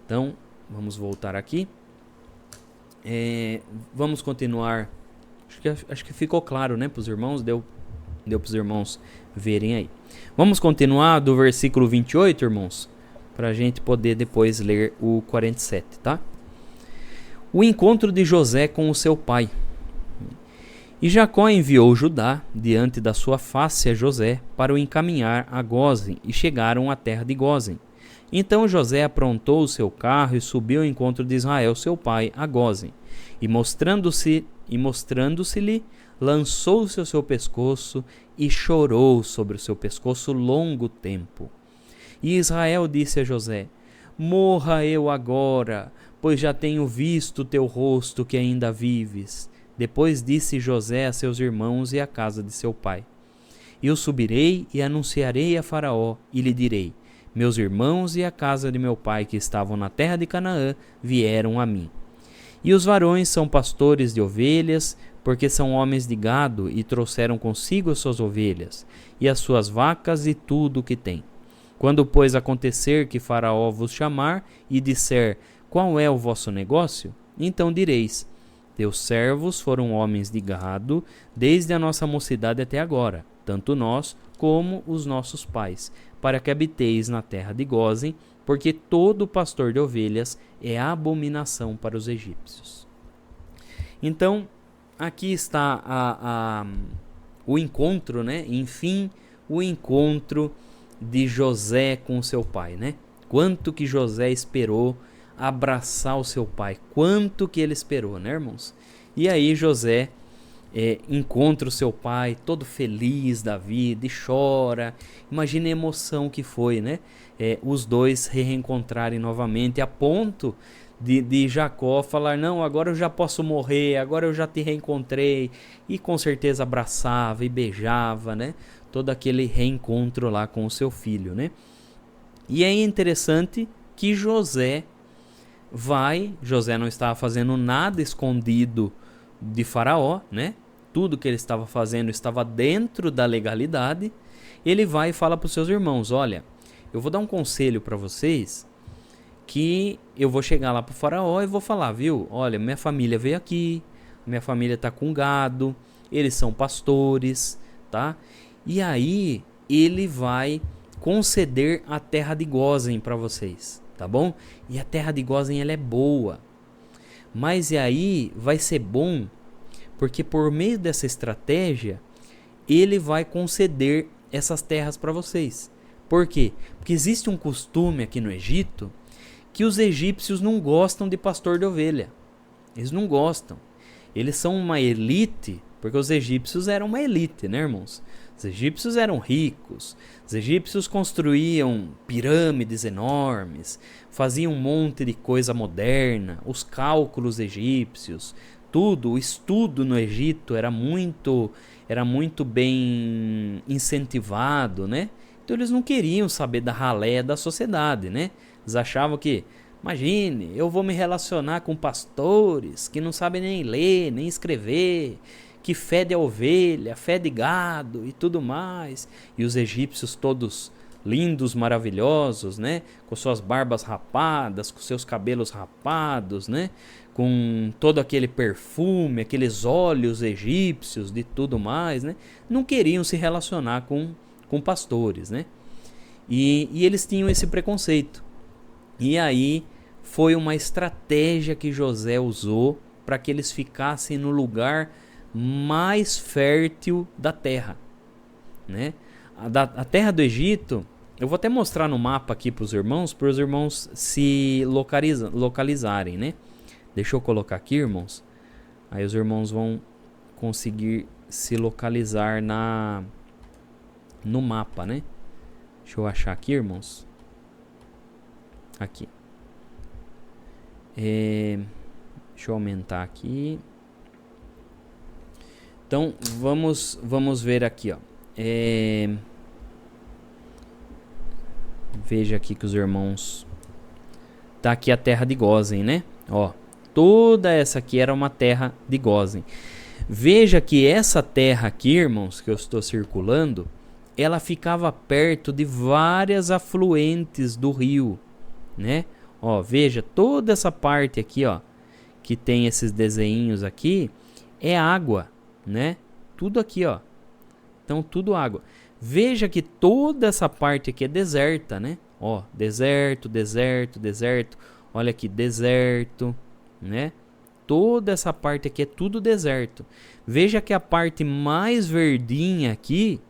Então, vamos voltar aqui. Vamos continuar. Acho que ficou claro, né, para os irmãos. Deu Deu para os irmãos verem aí. Vamos continuar do versículo 28, irmãos, para a gente poder depois ler o 47, tá? O encontro de José com o seu pai. E Jacó enviou Judá diante da sua face a José para o encaminhar a Gósen, e chegaram à terra de Gósen. Então José aprontou o seu carro e subiu ao encontro de Israel, seu pai, a Gósen. E mostrando-se-lhe, lançou-se ao seu pescoço e chorou sobre o seu pescoço longo tempo. E Israel disse a José: Morra eu agora, pois já tenho visto teu rosto que ainda vives. Depois disse José a seus irmãos e à casa de seu pai: Eu subirei e anunciarei a Faraó, e lhe direi: Meus irmãos e a casa de meu pai que estavam na terra de Canaã vieram a mim. E os varões são pastores de ovelhas, porque são homens de gado, e trouxeram consigo as suas ovelhas, e as suas vacas e tudo o que têm. Quando, pois, acontecer que Faraó vos chamar e disser: Qual é o vosso negócio? Então direis: Teus servos foram homens de gado, desde a nossa mocidade até agora, tanto nós como os nossos pais, para que habiteis na terra de Gósen, porque todo pastor de ovelhas é abominação para os egípcios. Então, aqui está o encontro, né? Enfim, o encontro de José com seu pai, né? Quanto que José esperou abraçar o seu pai, quanto que ele esperou, né, irmãos? E aí José encontra o seu pai todo feliz da vida e chora. Imagina a emoção que foi, né? Os dois se reencontrarem novamente, a ponto de Jacó falar: não, agora eu já posso morrer, agora eu já te reencontrei. E com certeza abraçava e beijava, né? Todo aquele reencontro lá com o seu filho, né? E é interessante que José não estava fazendo nada escondido de Faraó, né? Tudo que ele estava fazendo estava dentro da legalidade. Ele vai e fala para os seus irmãos: olha, eu vou dar um conselho para vocês, que eu vou chegar lá para o Faraó e vou falar, viu? Olha, minha família veio aqui, minha família está com gado, eles são pastores, tá? E aí ele vai conceder a terra de Gósen para vocês, tá bom? E a terra de Gósen, ela é boa. Mas e aí vai ser bom porque por meio dessa estratégia ele vai conceder essas terras para vocês. Por quê? Porque existe um costume aqui no Egito que os egípcios não gostam de pastor de ovelha. Eles não gostam. Eles são uma elite, porque os egípcios eram uma elite, né, irmãos? Os egípcios eram ricos, os egípcios construíam pirâmides enormes, faziam um monte de coisa moderna, os cálculos egípcios, tudo, o estudo no Egito era muito bem incentivado, né? Então eles não queriam saber da ralé da sociedade, né? Eles achavam que, imagine, eu vou me relacionar com pastores que não sabem nem ler, nem escrever, que fede a ovelha, fede gado e tudo mais. E os egípcios todos lindos, maravilhosos, né? Com suas barbas rapadas, com seus cabelos rapados, né? Com todo aquele perfume, aqueles óleos egípcios e tudo mais, né? Não queriam se relacionar com pastores, né? E eles tinham esse preconceito. E aí foi uma estratégia que José usou para que eles ficassem no lugar mais fértil da terra, né? A terra do Egito, eu vou até mostrar no mapa aqui para os irmãos se localizarem, né? Deixa eu colocar aqui, irmãos. Aí os irmãos vão conseguir se localizar no mapa, né? Deixa eu achar aqui, irmãos. Aqui. Deixa eu aumentar aqui. Então, vamos ver aqui, ó. Veja aqui que os irmãos... Tá aqui a terra de Gósen, né? Ó, toda essa aqui era uma terra de Gósen. Veja que essa terra aqui, irmãos, que eu estou circulando, ela ficava perto de várias afluentes do rio, né? Ó, veja, toda essa parte aqui, ó, que tem esses desenhinhos aqui, é água, né? Tudo aqui, ó, Então tudo água. Veja que toda essa parte aqui é deserta, né? Ó, deserto, deserto, deserto. Olha aqui, deserto, né? Toda essa parte aqui é tudo deserto. Veja que a parte mais verdinha aqui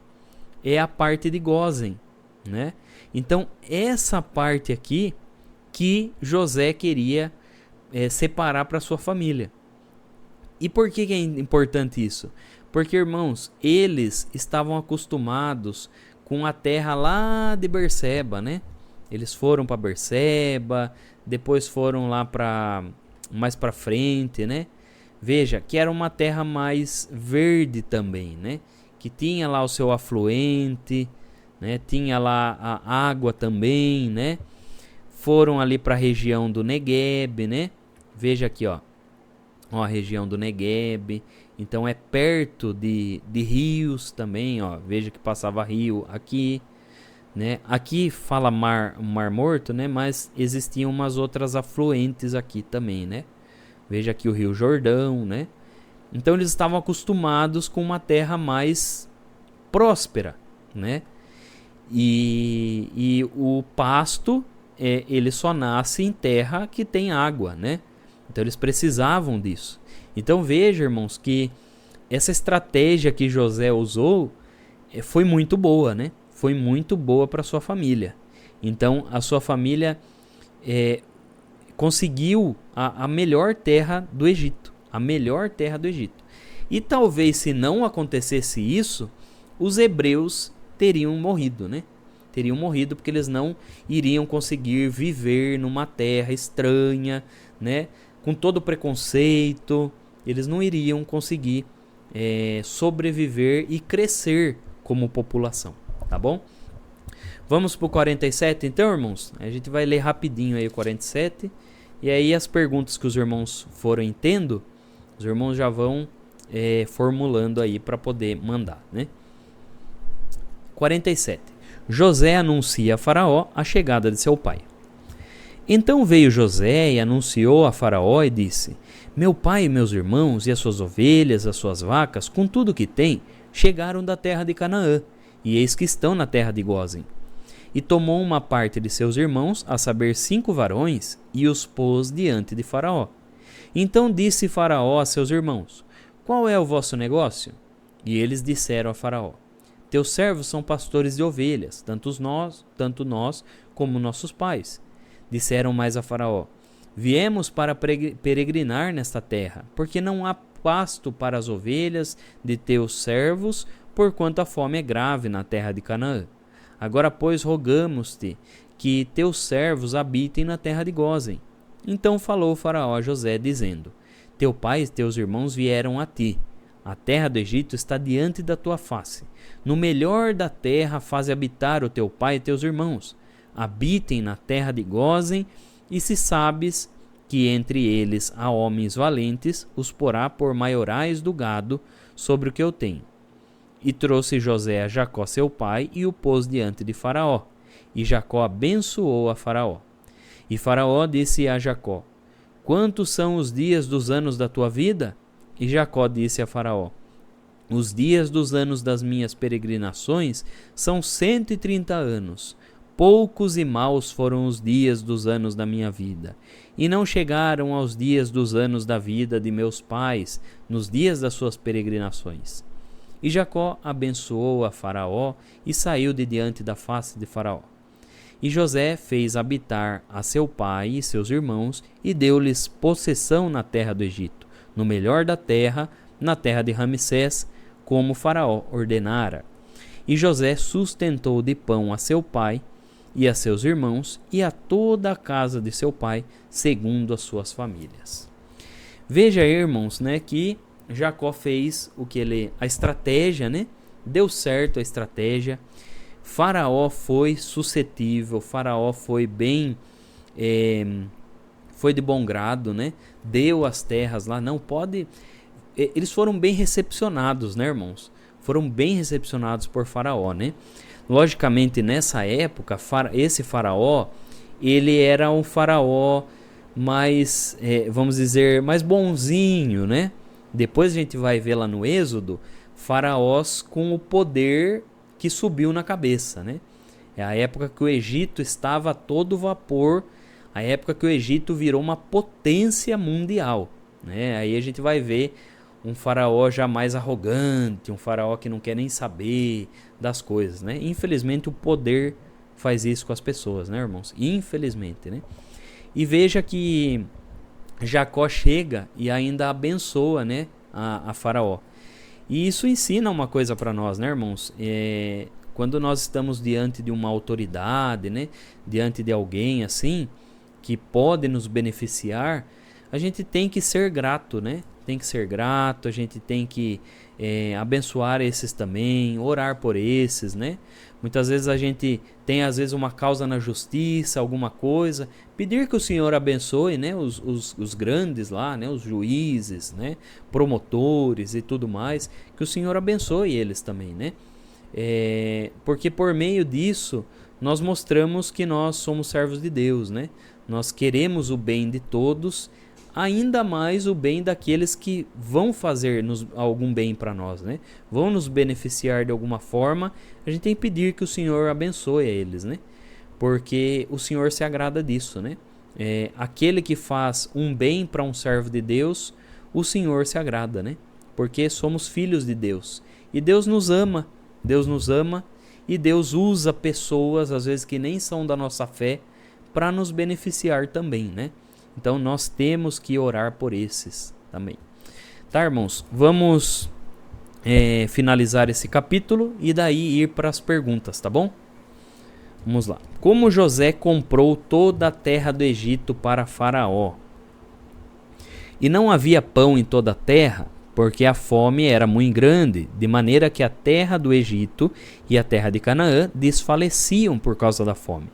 é a parte de Gósen, né? Então essa parte aqui que José queria separar para sua família. E por que é importante isso? Porque, irmãos, eles estavam acostumados com a terra lá de Berseba, né? Eles foram para Berseba, depois foram lá mais para frente, né? Veja que era uma terra mais verde também, né? Que tinha lá o seu afluente, né? Tinha lá a água também, né? Foram ali para a região do Negueb, né? Veja aqui, ó, a região do Negueb. Então é perto de rios também, ó. Veja que passava rio aqui, né? Aqui fala mar Morto, né? Mas existiam umas outras afluentes aqui também, né? Veja aqui o Rio Jordão, né? Então eles estavam acostumados com uma terra mais próspera, né? E o pasto, ele só nasce em terra que tem água, né? Então eles precisavam disso. Então veja, irmãos, que essa estratégia que José usou foi muito boa, né? Foi muito boa para sua família. Então a sua família conseguiu a melhor terra do Egito. A melhor terra do Egito. E talvez se não acontecesse isso, os hebreus teriam morrido, né? Teriam morrido porque eles não iriam conseguir viver numa terra estranha, né? Com todo o preconceito, eles não iriam conseguir sobreviver e crescer como população, tá bom? Vamos para o 47 então, irmãos? A gente vai ler rapidinho aí o 47, e aí as perguntas que os irmãos forem tendo, os irmãos já vão formulando aí para poder mandar, né? 47. José anuncia a Faraó a chegada de seu pai. Então veio José e anunciou a Faraó e disse: Meu pai e meus irmãos e as suas ovelhas, as suas vacas, com tudo que tem, chegaram da terra de Canaã, e eis que estão na terra de Gósen. E tomou uma parte de seus irmãos, a saber 5 varões, e os pôs diante de Faraó. Então disse Faraó a seus irmãos: Qual é o vosso negócio? E eles disseram a Faraó: Teus servos são pastores de ovelhas, tanto nós como nossos pais. Disseram mais a Faraó: Viemos para peregrinar nesta terra, porque não há pasto para as ovelhas de teus servos, porquanto a fome é grave na terra de Canaã. Agora, pois, rogamos-te que teus servos habitem na terra de Gósen. Então falou Faraó a José, dizendo: Teu pai e teus irmãos vieram a ti. A terra do Egito está diante da tua face. No melhor da terra faze habitar o teu pai e teus irmãos. Habitem na terra de Gósen, e se sabes que entre eles há homens valentes, os porá por maiorais do gado sobre o que eu tenho. E trouxe José a Jacó seu pai, e o pôs diante de Faraó. E Jacó abençoou a Faraó. E Faraó disse a Jacó: Quantos são os dias dos anos da tua vida? E Jacó disse a Faraó: Os dias dos anos das minhas peregrinações são 130 anos. Poucos e maus foram os dias dos anos da minha vida, e não chegaram aos dias dos anos da vida de meus pais, nos dias das suas peregrinações. E Jacó abençoou a Faraó e saiu de diante da face de Faraó. E José fez habitar a seu pai e seus irmãos, e deu-lhes possessão na terra do Egito, no melhor da terra, na terra de Ramsés, como Faraó ordenara. E José sustentou de pão a seu pai e a seus irmãos, e a toda a casa de seu pai, segundo as suas famílias. Veja aí, irmãos, né, que Jacó fez a estratégia, né? Deu certo a estratégia. Faraó foi suscetível, Faraó foi bem, foi de bom grado, né? Deu as terras lá, não pode. Eles foram bem recepcionados, né, irmãos? Foram bem recepcionados por Faraó, né? Logicamente, nessa época, esse Faraó, ele era um Faraó mais, vamos dizer, mais bonzinho, né? Depois a gente vai ver lá no Êxodo, faraós com o poder que subiu na cabeça, né? É a época que o Egito estava a todo vapor, a época que o Egito virou uma potência mundial, né? Aí a gente vai ver um faraó já mais arrogante, um faraó que não quer nem saber das coisas, né? Infelizmente o poder faz isso com as pessoas, né, irmãos? Infelizmente, né? E veja que Jacó chega e ainda abençoa, né, a Faraó. E isso ensina uma coisa para nós, né, irmãos? Quando nós estamos diante de uma autoridade, né, diante de alguém assim, que pode nos beneficiar, a gente tem que ser grato, né? Tem que ser grato, a gente tem que abençoar esses também, orar por esses, né? Muitas vezes a gente tem às vezes uma causa na justiça, alguma coisa, pedir que o Senhor abençoe, né? Os grandes lá, né? Os juízes, né? Promotores e tudo mais, que o Senhor abençoe eles também, né? Porque por meio disso nós mostramos que nós somos servos de Deus, né? Nós queremos o bem de todos, ainda mais o bem daqueles que vão fazer algum bem para nós, né? Vão nos beneficiar de alguma forma. A gente tem que pedir que o Senhor abençoe a eles, né? Porque o Senhor se agrada disso, né? Aquele que faz um bem para um servo de Deus, o Senhor se agrada, né? Porque somos filhos de Deus e Deus nos ama. Deus nos ama e Deus usa pessoas, às vezes que nem são da nossa fé, para nos beneficiar também, né? Então nós temos que orar por esses também. Tá, irmãos? Vamos finalizar esse capítulo e daí ir para as perguntas, tá bom? Vamos lá. Como José comprou toda a terra do Egito para Faraó? E não havia pão em toda a terra, porque a fome era muito grande, de maneira que a terra do Egito e a terra de Canaã desfaleciam por causa da fome.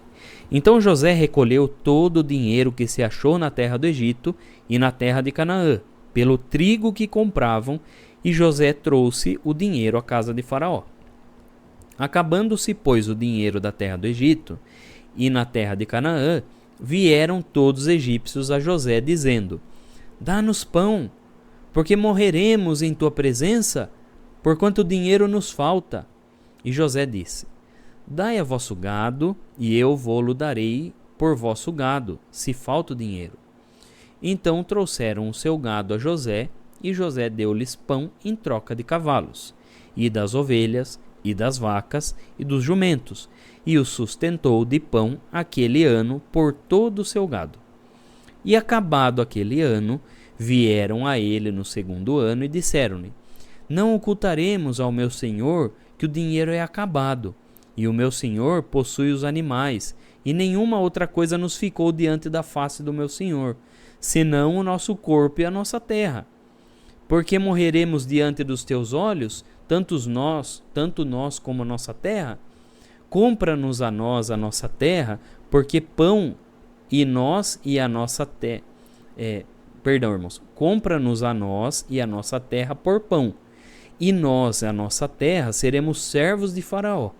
Então José recolheu todo o dinheiro que se achou na terra do Egito e na terra de Canaã, pelo trigo que compravam, e José trouxe o dinheiro à casa de Faraó. Acabando-se, pois, o dinheiro da terra do Egito e na terra de Canaã, vieram todos os egípcios a José, dizendo: Dá-nos pão, porque morreremos em tua presença, porquanto o dinheiro nos falta. E José disse: Dai a vosso gado, e eu vô-lo darei por vosso gado, se falta o dinheiro. Então trouxeram o seu gado a José, e José deu-lhes pão em troca de cavalos, e das ovelhas, e das vacas, e dos jumentos, e os sustentou de pão aquele ano por todo o seu gado. E acabado aquele ano, vieram a ele no segundo ano e disseram-lhe: Não ocultaremos ao meu senhor que o dinheiro é acabado, e o meu senhor possui os animais, e nenhuma outra coisa nos ficou diante da face do meu senhor, senão o nosso corpo e a nossa terra. Porque morreremos diante dos teus olhos, tanto nós como a nossa terra? Compra-nos a nós a nossa terra, porque pão e nós e a nossa terra... irmãos. Compra-nos a nós e a nossa terra por pão, e nós e a nossa terra seremos servos de Faraó.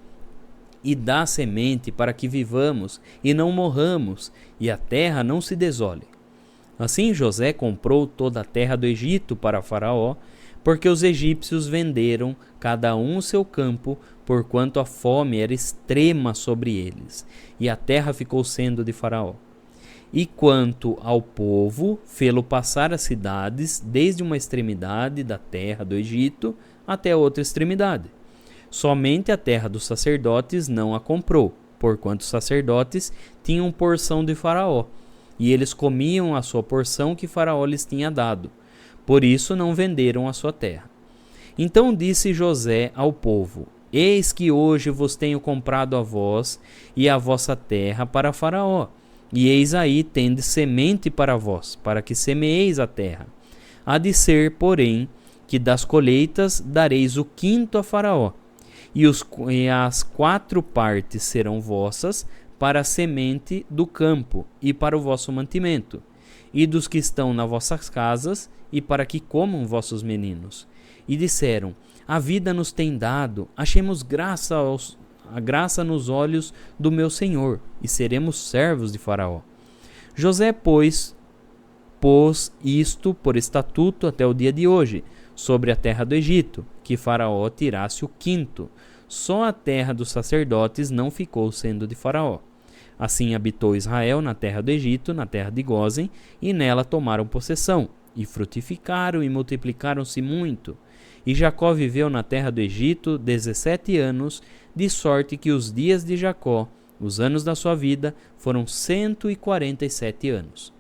E dá semente para que vivamos e não morramos, e a terra não se desole. Assim José comprou toda a terra do Egito para Faraó, porque os egípcios venderam cada um o seu campo, porquanto a fome era extrema sobre eles, e a terra ficou sendo de Faraó. E quanto ao povo, fê-lo passar as cidades, desde uma extremidade da terra do Egito até a outra extremidade. Somente a terra dos sacerdotes não a comprou, porquanto os sacerdotes tinham porção de Faraó, e eles comiam a sua porção que Faraó lhes tinha dado. Por isso não venderam a sua terra. Então disse José ao povo: Eis que hoje vos tenho comprado a vós e a vossa terra para Faraó, e eis aí tendes semente para vós, para que semeeis a terra. Há de ser, porém, que das colheitas dareis o quinto a Faraó, e as 4 partes serão vossas para a semente do campo e para o vosso mantimento, e dos que estão nas vossas casas, e para que comam vossos meninos. E disseram: A vida nos tem dado, achemos a graça nos olhos do meu senhor, e seremos servos de Faraó. José, pois pôs isto por estatuto até o dia de hoje, sobre a terra do Egito, que Faraó tirasse o quinto. Só a terra dos sacerdotes não ficou sendo de Faraó. Assim habitou Israel na terra do Egito, na terra de Gósen, e nela tomaram possessão, e frutificaram e multiplicaram-se muito. E Jacó viveu na terra do Egito 17 anos, de sorte que os dias de Jacó, os anos da sua vida, foram 147 anos.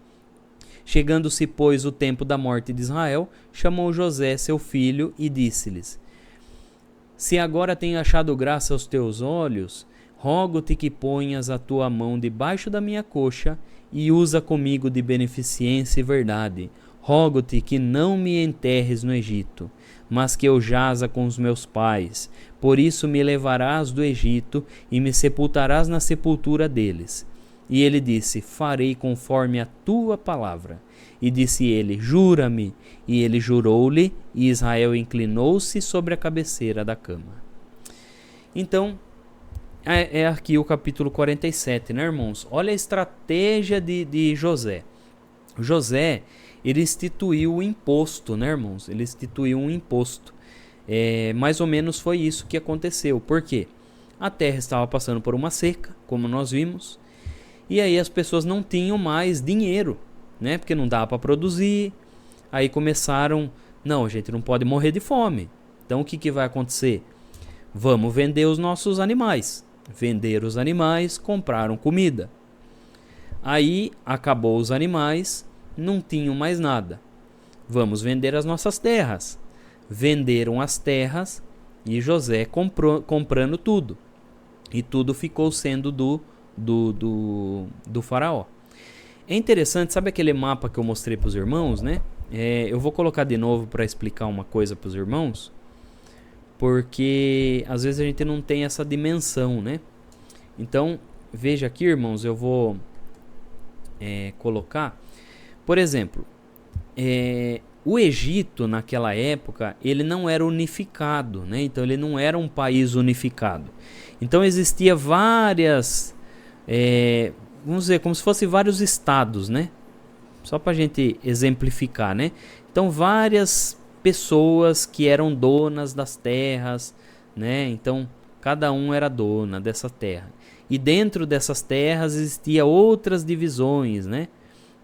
Chegando-se, pois, o tempo da morte de Israel, chamou José, seu filho, e disse-lhes: Se agora tenho achado graça aos teus olhos, rogo-te que ponhas a tua mão debaixo da minha coxa e usa comigo de beneficência e verdade. Rogo-te que não me enterres no Egito, mas que eu jaza com os meus pais. Por isso me levarás do Egito e me sepultarás na sepultura deles. E ele disse: Farei conforme a tua palavra. E disse ele: Jura-me. E ele jurou-lhe, e Israel inclinou-se sobre a cabeceira da cama. Então, é aqui o capítulo 47, né, irmãos? Olha a estratégia de José. José, ele instituiu o imposto, né, irmãos? Ele instituiu um imposto. Mais ou menos foi isso que aconteceu. Por quê? A terra estava passando por uma seca, como nós vimos, e aí as pessoas não tinham mais dinheiro, né? Porque não dava para produzir. Aí começaram, não, a gente não pode morrer de fome. Então o que vai acontecer? Vamos vender os nossos animais. Venderam os animais, compraram comida. Aí acabou os animais, não tinham mais nada. Vamos vender as nossas terras. Venderam as terras e José comprando tudo. E tudo ficou sendo do faraó. É interessante, sabe aquele mapa que eu mostrei para os irmãos, né? Eu vou colocar de novo para explicar uma coisa para os irmãos, porque às vezes a gente não tem essa dimensão, né? Então, veja aqui, irmãos, eu vou colocar, por exemplo, o Egito naquela época, ele não era unificado, né? Então ele não era um país unificado. Então existia várias, vamos dizer, como se fossem vários estados, né? Só para a gente exemplificar, né? Então várias pessoas que eram donas das terras, né? Então cada um era dona dessa terra. E dentro dessas terras existia outras divisões, né?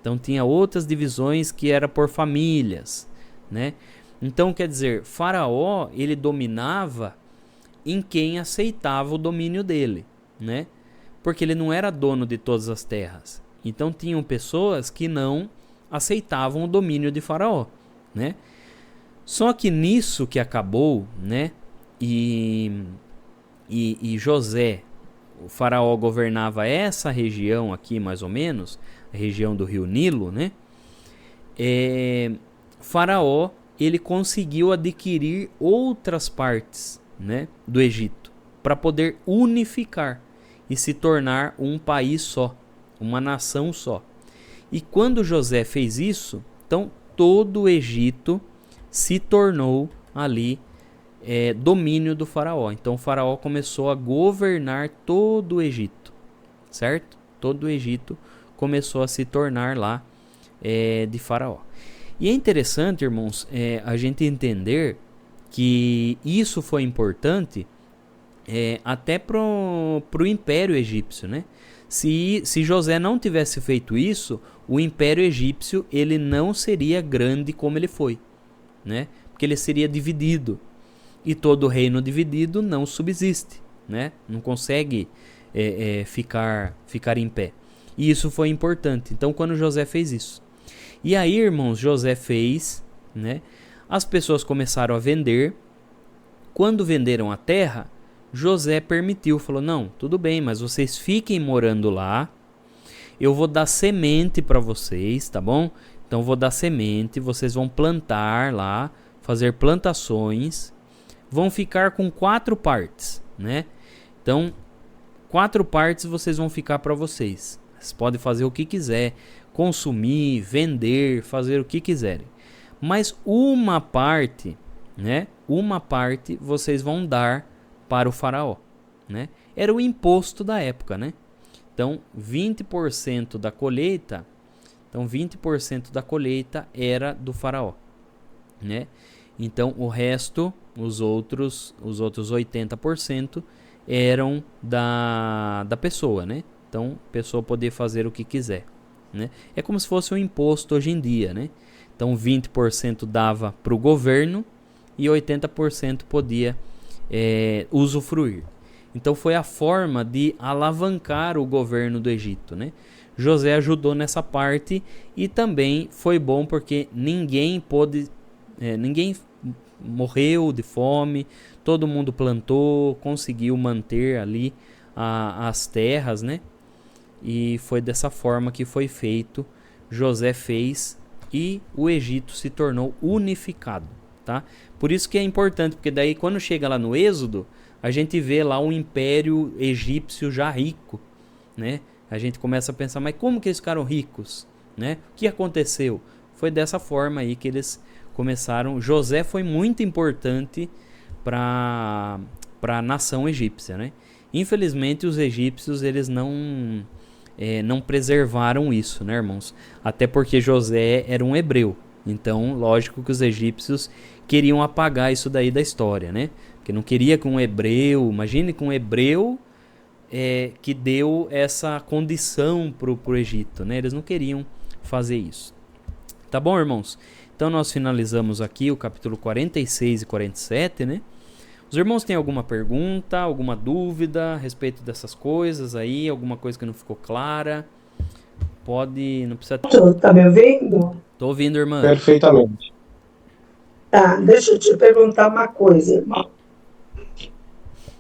Então tinha outras divisões que era por famílias, né? Então quer dizer, Faraó, ele dominava em quem aceitava o domínio dele, né? Porque ele não era dono de todas as terras. Então tinham pessoas que não aceitavam o domínio de Faraó, né? Só que nisso que acabou, né? E José, o Faraó governava essa região aqui, mais ou menos, a região do Rio Nilo, né? Faraó, ele conseguiu adquirir outras partes, né, do Egito, para poder unificar e se tornar um país só, uma nação só. E quando José fez isso, então todo o Egito se tornou ali domínio do faraó. Então o faraó começou a governar todo o Egito, certo? Todo o Egito começou a se tornar lá de faraó. E é interessante, irmãos, a gente entender que isso foi importante até pro Império Egípcio, né? Se José não tivesse feito isso, o Império Egípcio ele não seria grande como ele foi, né? Porque ele seria dividido. E todo reino dividido não subsiste, né? Não consegue ficar em pé. E isso foi importante. Então, quando José fez isso. E aí, irmãos, José fez, né? As pessoas começaram a vender. Quando venderam a terra, José permitiu, falou: não, tudo bem, mas vocês fiquem morando lá. Eu vou dar semente para vocês, tá bom? Então, vou dar semente, vocês vão plantar lá, fazer plantações. Vão ficar com 4 partes, né? Então, 4 partes vocês vão ficar para vocês. Vocês podem fazer o que quiser, consumir, vender, fazer o que quiserem. Mas uma parte, né? Uma parte vocês vão dar para o faraó, né? Era o imposto da época, né? Então, 20% da colheita Então 20% da colheita era do faraó, né? Então o resto, os outros 80% eram da pessoa, né? Então a pessoa poder fazer o que quiser, né? É como se fosse um imposto hoje em dia, né? Então 20% dava para o governo e 80% podia usufruir. Então foi a forma de alavancar o governo do Egito, né? José ajudou nessa parte e também foi bom porque ninguém morreu de fome, todo mundo plantou, conseguiu manter ali as terras, né? E foi dessa forma que foi feito. José fez e o Egito se tornou unificado, tá? Por isso que é importante, porque daí quando chega lá no Êxodo, a gente vê lá um império egípcio já rico, né? A gente começa a pensar, mas como que eles ficaram ricos, né? O que aconteceu? Foi dessa forma aí que eles começaram. José foi muito importante para a nação egípcia, né? Infelizmente os egípcios eles não preservaram isso, né, irmãos? Até porque José era um hebreu. Então, lógico que os egípcios queriam apagar isso daí da história, né? Porque não queria que um hebreu, imagine que um hebreu que deu essa condição pro Egito, né? Eles não queriam fazer isso. Tá bom, irmãos? Então nós finalizamos aqui o capítulo 46 e 47, né? Os irmãos têm alguma pergunta, alguma dúvida a respeito dessas coisas aí? Alguma coisa que não ficou clara? Pode, não precisa... Tá me ouvindo? Tô ouvindo, irmã. Perfeitamente. Tá, deixa eu te perguntar uma coisa, irmão.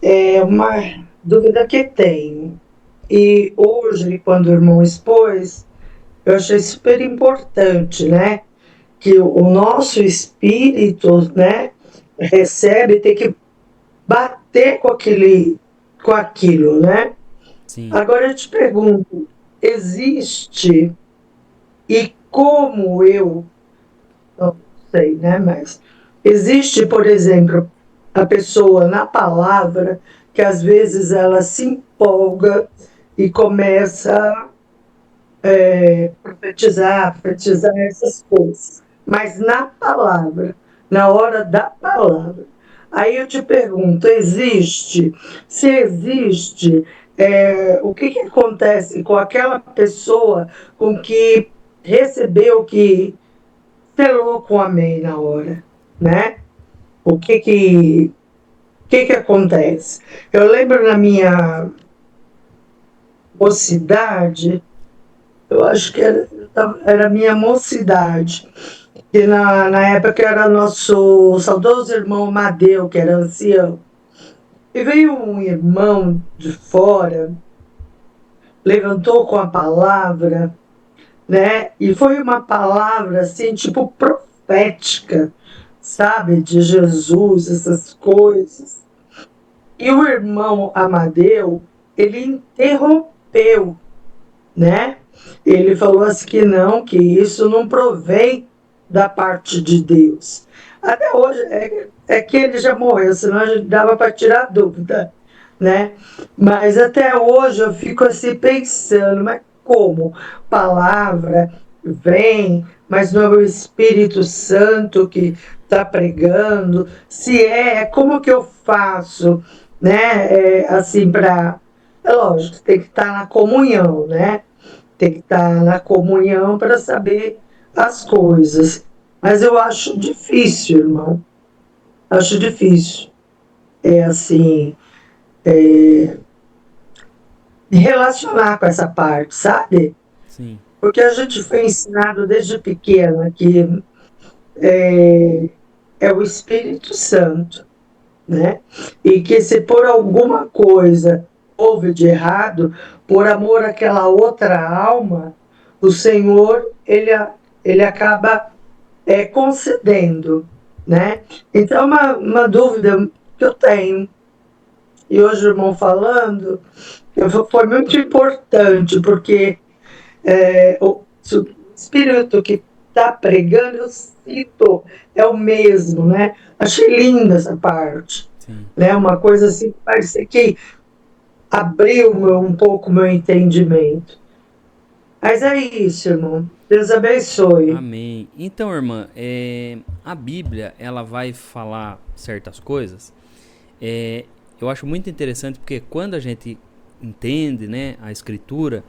É uma dúvida que tenho. E hoje, quando o irmão expôs, eu achei super importante, né? Que o nosso espírito, né, recebe, tem que bater com aquilo, né? Sim. Agora eu te pergunto, existe, e como eu não sei, né? Mas existe, por exemplo, a pessoa na palavra que às vezes ela se empolga e começa a profetizar essas coisas. Mas na palavra, na hora da palavra. Aí eu te pergunto, existe? Se existe, o que acontece com aquela pessoa com que recebeu, que selou com amém na hora, né? O que acontece? Eu lembro na minha mocidade, eu acho que era minha mocidade, que na época era nosso saudoso irmão Madeu, que era ancião. E veio um irmão de fora, levantou com a palavra, né? E foi uma palavra assim, tipo profética, sabe? De Jesus, essas coisas. E o irmão Amadeu, ele interrompeu, né? Ele falou assim que não, que isso não provém da parte de Deus. Até hoje, é que ele já morreu, senão a gente dava para tirar dúvida, né? Mas até hoje eu fico assim pensando, mas como? Palavra vem, mas não é o Espírito Santo que está pregando? Se como que eu faço, né? Assim, é lógico, tem que estar na comunhão, né? Tem que estar na comunhão para saber as coisas. Mas eu acho difícil, irmão. Acho difícil. Assim, relacionar com essa parte, sabe? Sim. Porque a gente foi ensinado desde pequena que é o Espírito Santo, né? E que se por alguma coisa houve de errado, por amor àquela outra alma, o Senhor, ele acaba concedendo, né? Então, uma dúvida que eu tenho, e hoje o irmão falando, foi muito importante, porque o Espírito que está pregando, eu sinto, é o mesmo, né? Achei linda essa parte. Sim. Né? Uma coisa assim, parece que abriu um pouco o meu entendimento. Mas é isso, irmão. Deus abençoe. Amém. Então, irmã, a Bíblia, ela vai falar certas coisas. Eu acho muito interessante porque quando a gente entende, né, a Escritura,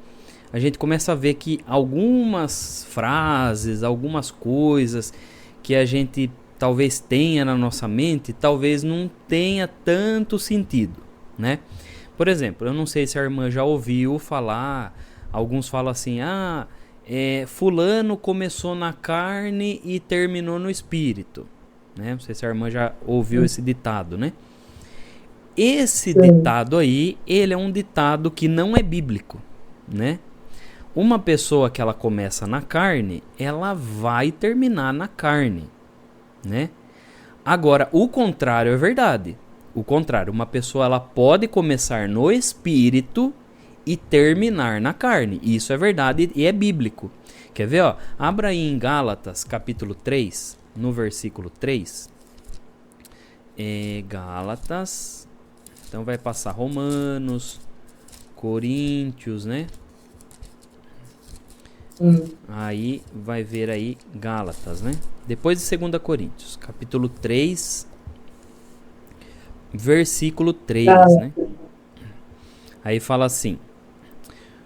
a gente começa a ver que algumas frases, algumas coisas que a gente talvez tenha na nossa mente, talvez não tenha tanto sentido, né? Por exemplo, eu não sei se a irmã já ouviu falar, alguns falam assim, fulano começou na carne e terminou no espírito, né? Não sei se a irmã já ouviu esse ditado, né? Esse ditado aí, ele é um ditado que não é bíblico, né? Uma pessoa que ela começa na carne, ela vai terminar na carne, né? Agora, o contrário é verdade. O contrário, uma pessoa ela pode começar no espírito e terminar na carne. Isso é verdade e é bíblico. Quer ver, ó? Abra aí em Gálatas, capítulo 3, no versículo 3. Gálatas. Então vai passar Romanos, Coríntios, né? Aí vai ver aí Gálatas, né? Depois de 2 Coríntios, capítulo 3, versículo 3, né? Aí fala assim: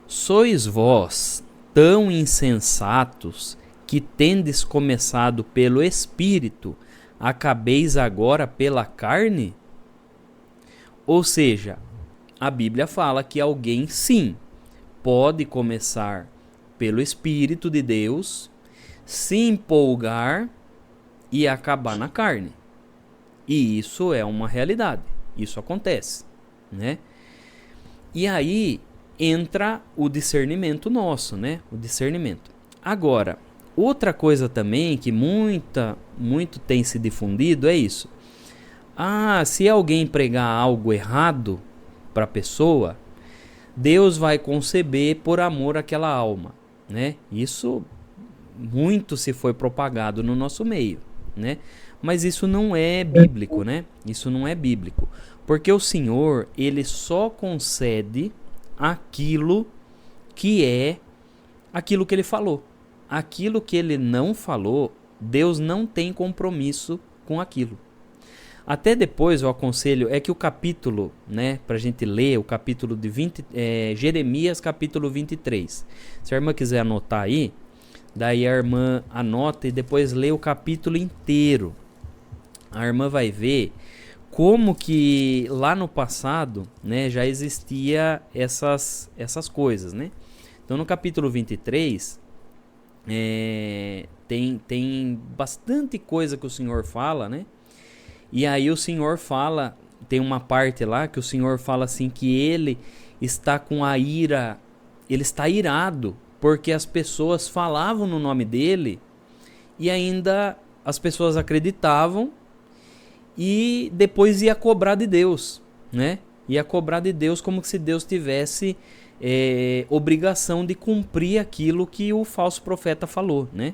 sois vós tão insensatos que tendes começado pelo Espírito, acabeis agora pela carne? Ou seja, a Bíblia fala que alguém sim pode começar pelo Espírito de Deus, se empolgar e acabar na carne. E isso é uma realidade. Isso acontece, né? E aí entra o discernimento nosso, né? O discernimento. Agora, outra coisa também que muito tem se difundido é isso. Se alguém pregar algo errado para a pessoa, Deus vai conceber por amor àquela alma, né? Isso muito se foi propagado no nosso meio, né? Mas isso não é bíblico, né? Isso não é bíblico. Porque o Senhor, ele só concede aquilo que é aquilo que ele falou. Aquilo que ele não falou, Deus não tem compromisso com aquilo. Até depois eu aconselho, é que o capítulo, né, pra gente ler, o capítulo de Jeremias, capítulo 23. Se a irmã quiser anotar aí, daí a irmã anota e depois lê o capítulo inteiro. A irmã vai ver como que lá no passado, né, já existia essas coisas, né? Então no capítulo 23, tem bastante coisa que o Senhor fala, né? E aí o Senhor fala, tem uma parte lá que o Senhor fala assim que ele está com a ira, ele está irado, porque as pessoas falavam no nome dele e ainda as pessoas acreditavam e depois ia cobrar de Deus, né? Ia cobrar de Deus como se Deus tivesse obrigação de cumprir aquilo que o falso profeta falou, né?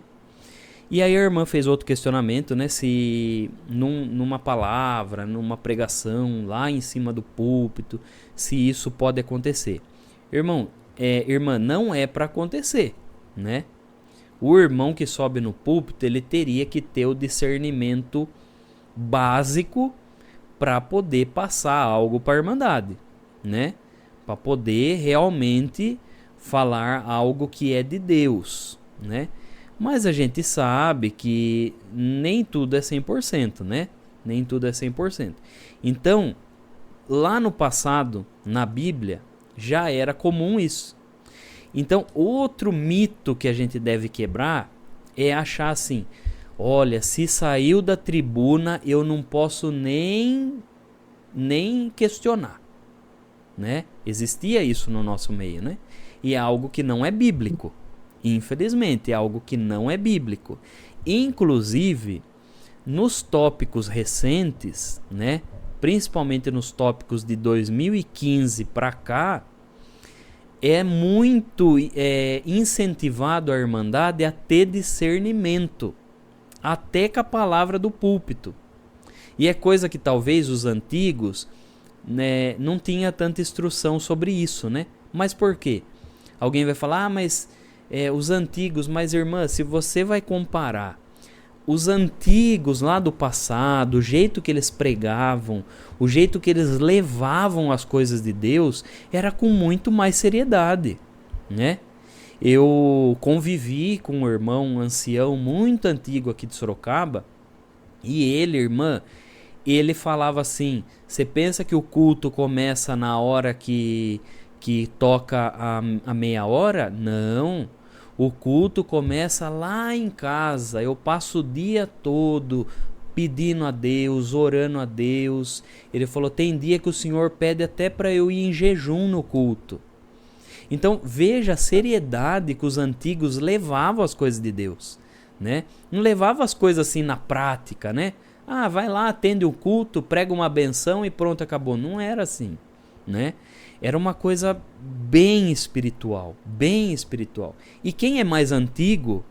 E aí a irmã fez outro questionamento, né? Se numa palavra, numa pregação, lá em cima do púlpito, se isso pode acontecer. Irmã, não é para acontecer, né? O irmão que sobe no púlpito, ele teria que ter o discernimento básico para poder passar algo para a irmandade, né? Para poder realmente falar algo que é de Deus, né? Mas a gente sabe que nem tudo é 100%, né? Nem tudo é 100%. Então, lá no passado, na Bíblia, já era comum isso. Então, outro mito que a gente deve quebrar é achar assim: olha, se saiu da tribuna, eu não posso nem questionar, né? Existia isso no nosso meio, né? E é algo que não é bíblico. Infelizmente, é algo que não é bíblico. Inclusive, nos tópicos recentes, né? Principalmente nos tópicos de 2015 para cá, é muito incentivado a irmandade a ter discernimento, até com a palavra do púlpito. E é coisa que talvez os antigos, né, não tinha tanta instrução sobre isso, né? Mas por quê? Alguém vai falar, mas os antigos, mas irmã, se você vai comparar os antigos lá do passado, o jeito que eles pregavam, o jeito que eles levavam as coisas de Deus, era com muito mais seriedade, né? Eu convivi com um irmão ancião muito antigo aqui de Sorocaba, e ele, irmã, ele falava assim: você pensa que o culto começa na hora que toca a meia hora? Não. O culto começa lá em casa. Eu passo o dia todo pedindo a Deus, orando a Deus. Ele falou: tem dia que o Senhor pede até para eu ir em jejum no culto. Então veja a seriedade que os antigos levavam as coisas de Deus, né? Não levavam as coisas assim na prática, né? Ah, vai lá, atende o culto, prega uma benção e pronto, acabou. Não era assim, né? Era uma coisa bem espiritual, bem espiritual. E quem é mais antigo,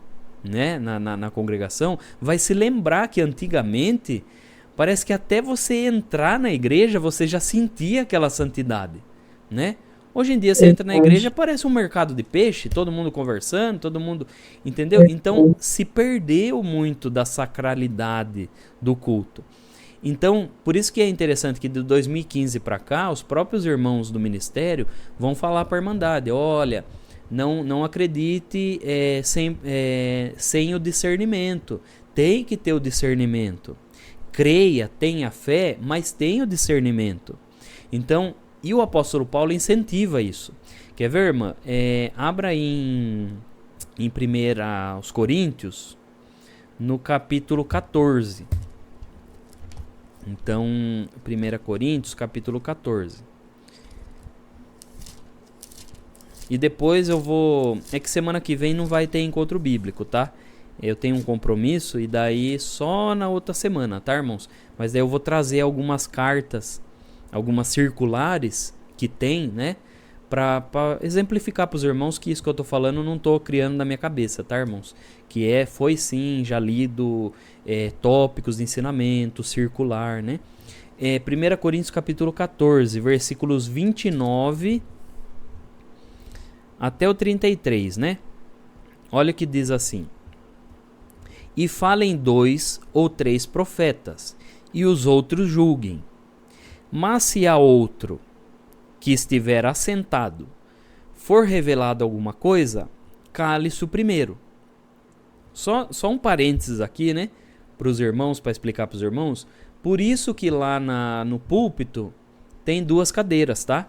né, na congregação, vai se lembrar que antigamente, parece que até você entrar na igreja, você já sentia aquela santidade, né? Hoje em dia você entra na igreja, parece um mercado de peixe, todo mundo conversando, todo mundo, entendeu? Então se perdeu muito da sacralidade do culto. Então, por isso que é interessante que de 2015 para cá, os próprios irmãos do ministério vão falar para a Irmandade: olha, não acredite sem o discernimento. Tem que ter o discernimento. Creia, tenha fé, mas tenha o discernimento. Então, e o apóstolo Paulo incentiva isso. Quer ver, irmã? Abra aí em 1 Coríntios, no capítulo 14. Então, 1 Coríntios, capítulo 14. E depois eu vou... É que semana que vem não vai ter encontro bíblico, tá? Eu tenho um compromisso e daí só na outra semana, tá, irmãos? Mas daí eu vou trazer algumas cartas, algumas circulares que tem, né? Pra exemplificar pros irmãos que isso que eu tô falando não tô criando na minha cabeça, tá, irmãos? Que foi sim, já lido tópicos de ensinamento, circular, né? 1 Coríntios capítulo 14, versículos 29 até o 33, né? Olha o que diz assim: e falem 2 ou 3 profetas, e os outros julguem. Mas se há outro que estiver assentado for revelado alguma coisa, cale-se o primeiro. Só um parênteses aqui, né? Para os irmãos, para explicar para os irmãos. Por isso que lá no púlpito tem 2 cadeiras, tá?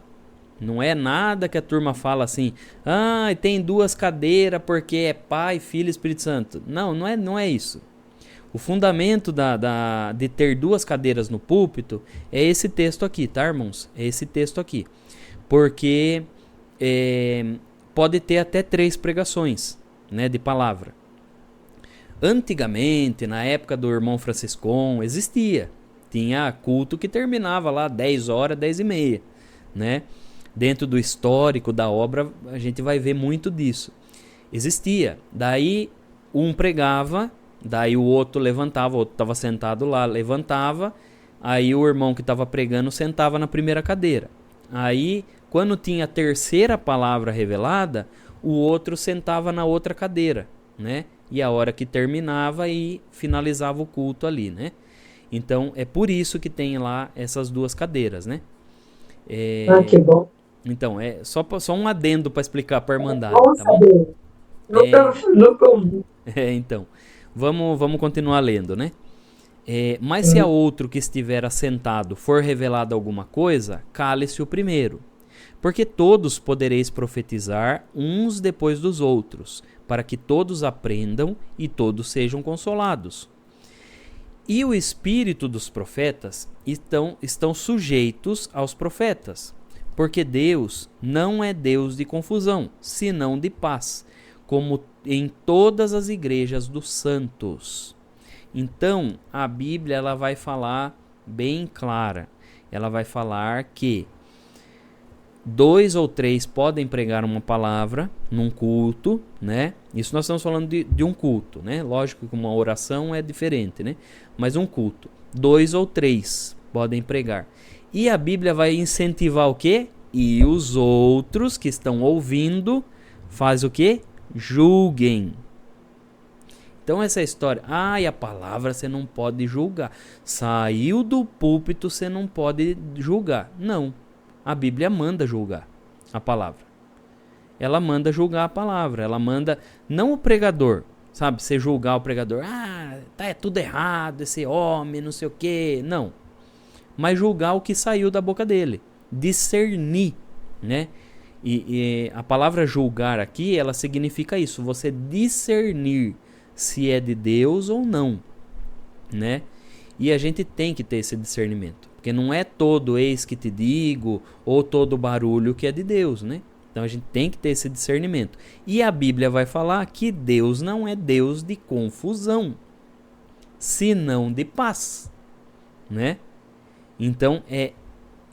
Não é nada que a turma fala assim: ah, tem 2 cadeiras porque é Pai, Filho e Espírito Santo. Não é isso. O fundamento de ter 2 cadeiras no púlpito é esse texto aqui, tá, irmãos? É esse texto aqui. Porque pode ter até 3 pregações, né, de palavra. Antigamente, na época do irmão Franciscon, existia. Tinha culto que terminava lá 10 horas, 10 e meia, né? Dentro do histórico da obra, a gente vai ver muito disso. Existia. Daí, um pregava, daí o outro levantava, o outro estava sentado lá, levantava, aí o irmão que estava pregando sentava na primeira cadeira. Aí, quando tinha a terceira palavra revelada, o outro sentava na outra cadeira, né? E a hora que terminava e finalizava o culto ali, né? Então, é por isso que tem lá essas 2 cadeiras, né? Que bom. Então, só um adendo para explicar para a Irmandade, Bom tá bom? saber. Nunca ouvi. Então, vamos continuar lendo, né? Mas se a outro que estiver assentado for revelado alguma coisa, cale-se o primeiro. Porque todos podereis profetizar uns depois dos outros, para que todos aprendam e todos sejam consolados. E o espírito dos profetas estão sujeitos aos profetas, porque Deus não é Deus de confusão, senão de paz, como em todas as igrejas dos santos. Então, a Bíblia ela vai falar bem clara. Ela vai falar que 2 ou 3 podem pregar uma palavra num culto, né? Isso nós estamos falando de um culto, né? Lógico que uma oração é diferente, né? Mas um culto. 2 ou 3 podem pregar. E a Bíblia vai incentivar o quê? E os outros que estão ouvindo faz o quê? julguem. Então essa história, e a palavra você não pode julgar. Saiu do púlpito, você não pode julgar. Não, a Bíblia manda julgar a palavra. Ela manda julgar a palavra, ela manda, não o pregador, sabe, você julgar o pregador. Tá tudo errado, esse homem, não sei o quê. Não, mas julgar o que saiu da boca dele. Discernir, né? E a palavra julgar aqui, ela significa isso, você discernir se é de Deus ou não, né? E a gente tem que ter esse discernimento, porque não é todo eis que te digo ou todo barulho que é de Deus, né? Então a gente tem que ter esse discernimento. E a Bíblia vai falar que Deus não é Deus de confusão, senão de paz, né? Então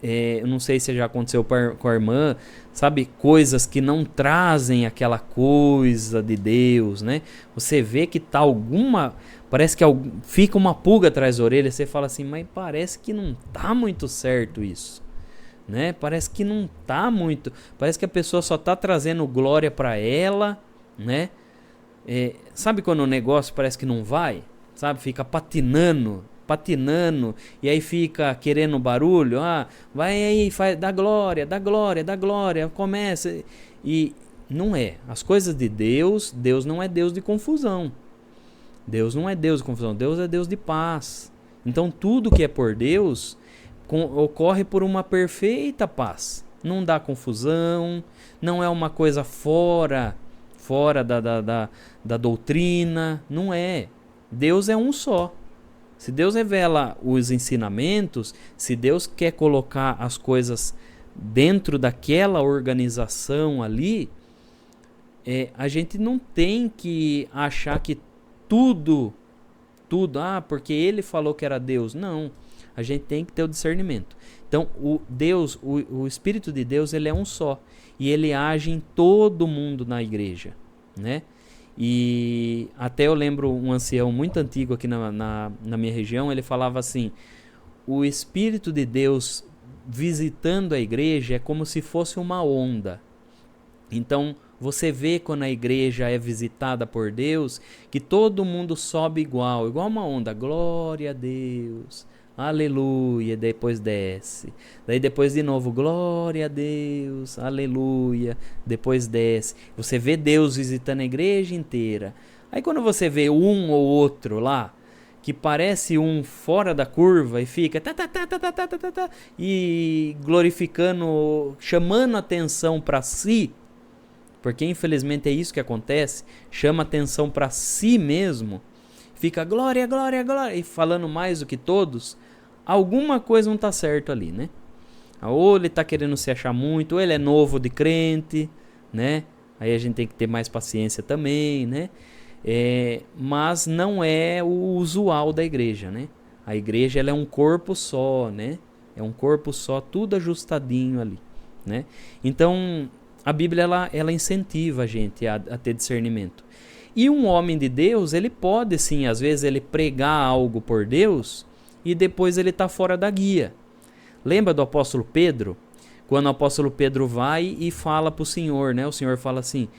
eu não sei se já aconteceu com a irmã, sabe, coisas que não trazem aquela coisa de Deus, né? Você vê que tá parece que fica uma pulga atrás da orelha, você fala assim, mas parece que não tá muito certo isso, né? Parece que não tá muito, parece que a pessoa só tá trazendo glória para ela, né? Sabe quando o negócio parece que não vai, sabe, fica patinando, e aí fica querendo barulho, vai aí, dá glória, começa, e não é. As coisas de Deus não é Deus de confusão. Deus não é Deus de confusão, Deus é Deus de paz. Então tudo que é por Deus ocorre por uma perfeita paz. Não dá confusão, não é uma coisa fora da doutrina, não é. Deus é um só. Se Deus revela os ensinamentos, se Deus quer colocar as coisas dentro daquela organização ali, a gente não tem que achar que tudo, porque ele falou que era Deus. Não, a gente tem que ter o discernimento. Então, o Espírito de Deus, ele é um só. E ele age em todo mundo na igreja, né? E até eu lembro um ancião muito antigo aqui na minha região, ele falava assim, o Espírito de Deus visitando a igreja é como se fosse uma onda. Então você vê quando a igreja é visitada por Deus, que todo mundo sobe igual uma onda, glória a Deus, aleluia, depois desce. Daí depois de novo, glória a Deus, aleluia, depois desce. Você vê Deus visitando a igreja inteira. Aí quando você vê um ou outro lá, que parece um fora da curva e fica e glorificando, chamando atenção para si, porque infelizmente é isso que acontece, chama atenção para si mesmo, fica glória, glória, glória, e falando mais do que todos, alguma coisa não está certo ali, né? Ou ele está querendo se achar muito, ou ele é novo de crente, né? Aí a gente tem que ter mais paciência também, né? Mas não é o usual da igreja, né? A igreja, ela é um corpo só, né? É um corpo só, tudo ajustadinho ali, né? Então a Bíblia ela incentiva a gente a ter discernimento. E um homem de Deus, ele pode sim, às vezes ele pregar algo por Deus e depois ele está fora da guia. Lembra do apóstolo Pedro? Quando o apóstolo Pedro vai e fala para o Senhor, né? O Senhor fala assim,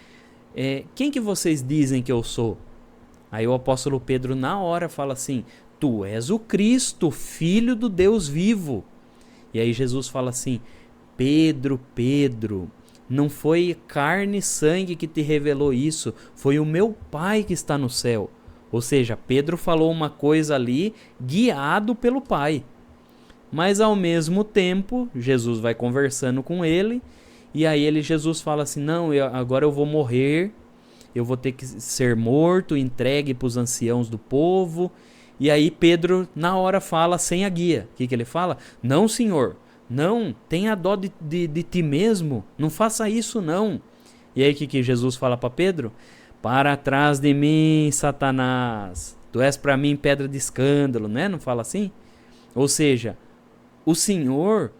quem que vocês dizem que eu sou? Aí o apóstolo Pedro na hora fala assim, tu és o Cristo, filho do Deus vivo. E aí Jesus fala assim, Pedro, não foi carne e sangue que te revelou isso, foi o meu Pai que está no céu. Ou seja, Pedro falou uma coisa ali guiado pelo Pai. Mas ao mesmo tempo, Jesus vai conversando com ele, e aí Jesus fala assim, não, agora eu vou morrer, eu vou ter que ser morto, entregue para os anciãos do povo. E aí Pedro na hora fala sem a guia. O que ele fala? Não, Senhor, não, tenha dó de ti mesmo, não faça isso não. E aí o que Jesus fala para Pedro? Para trás de mim, Satanás, tu és para mim pedra de escândalo, né? Não fala assim? Ou seja, o Senhor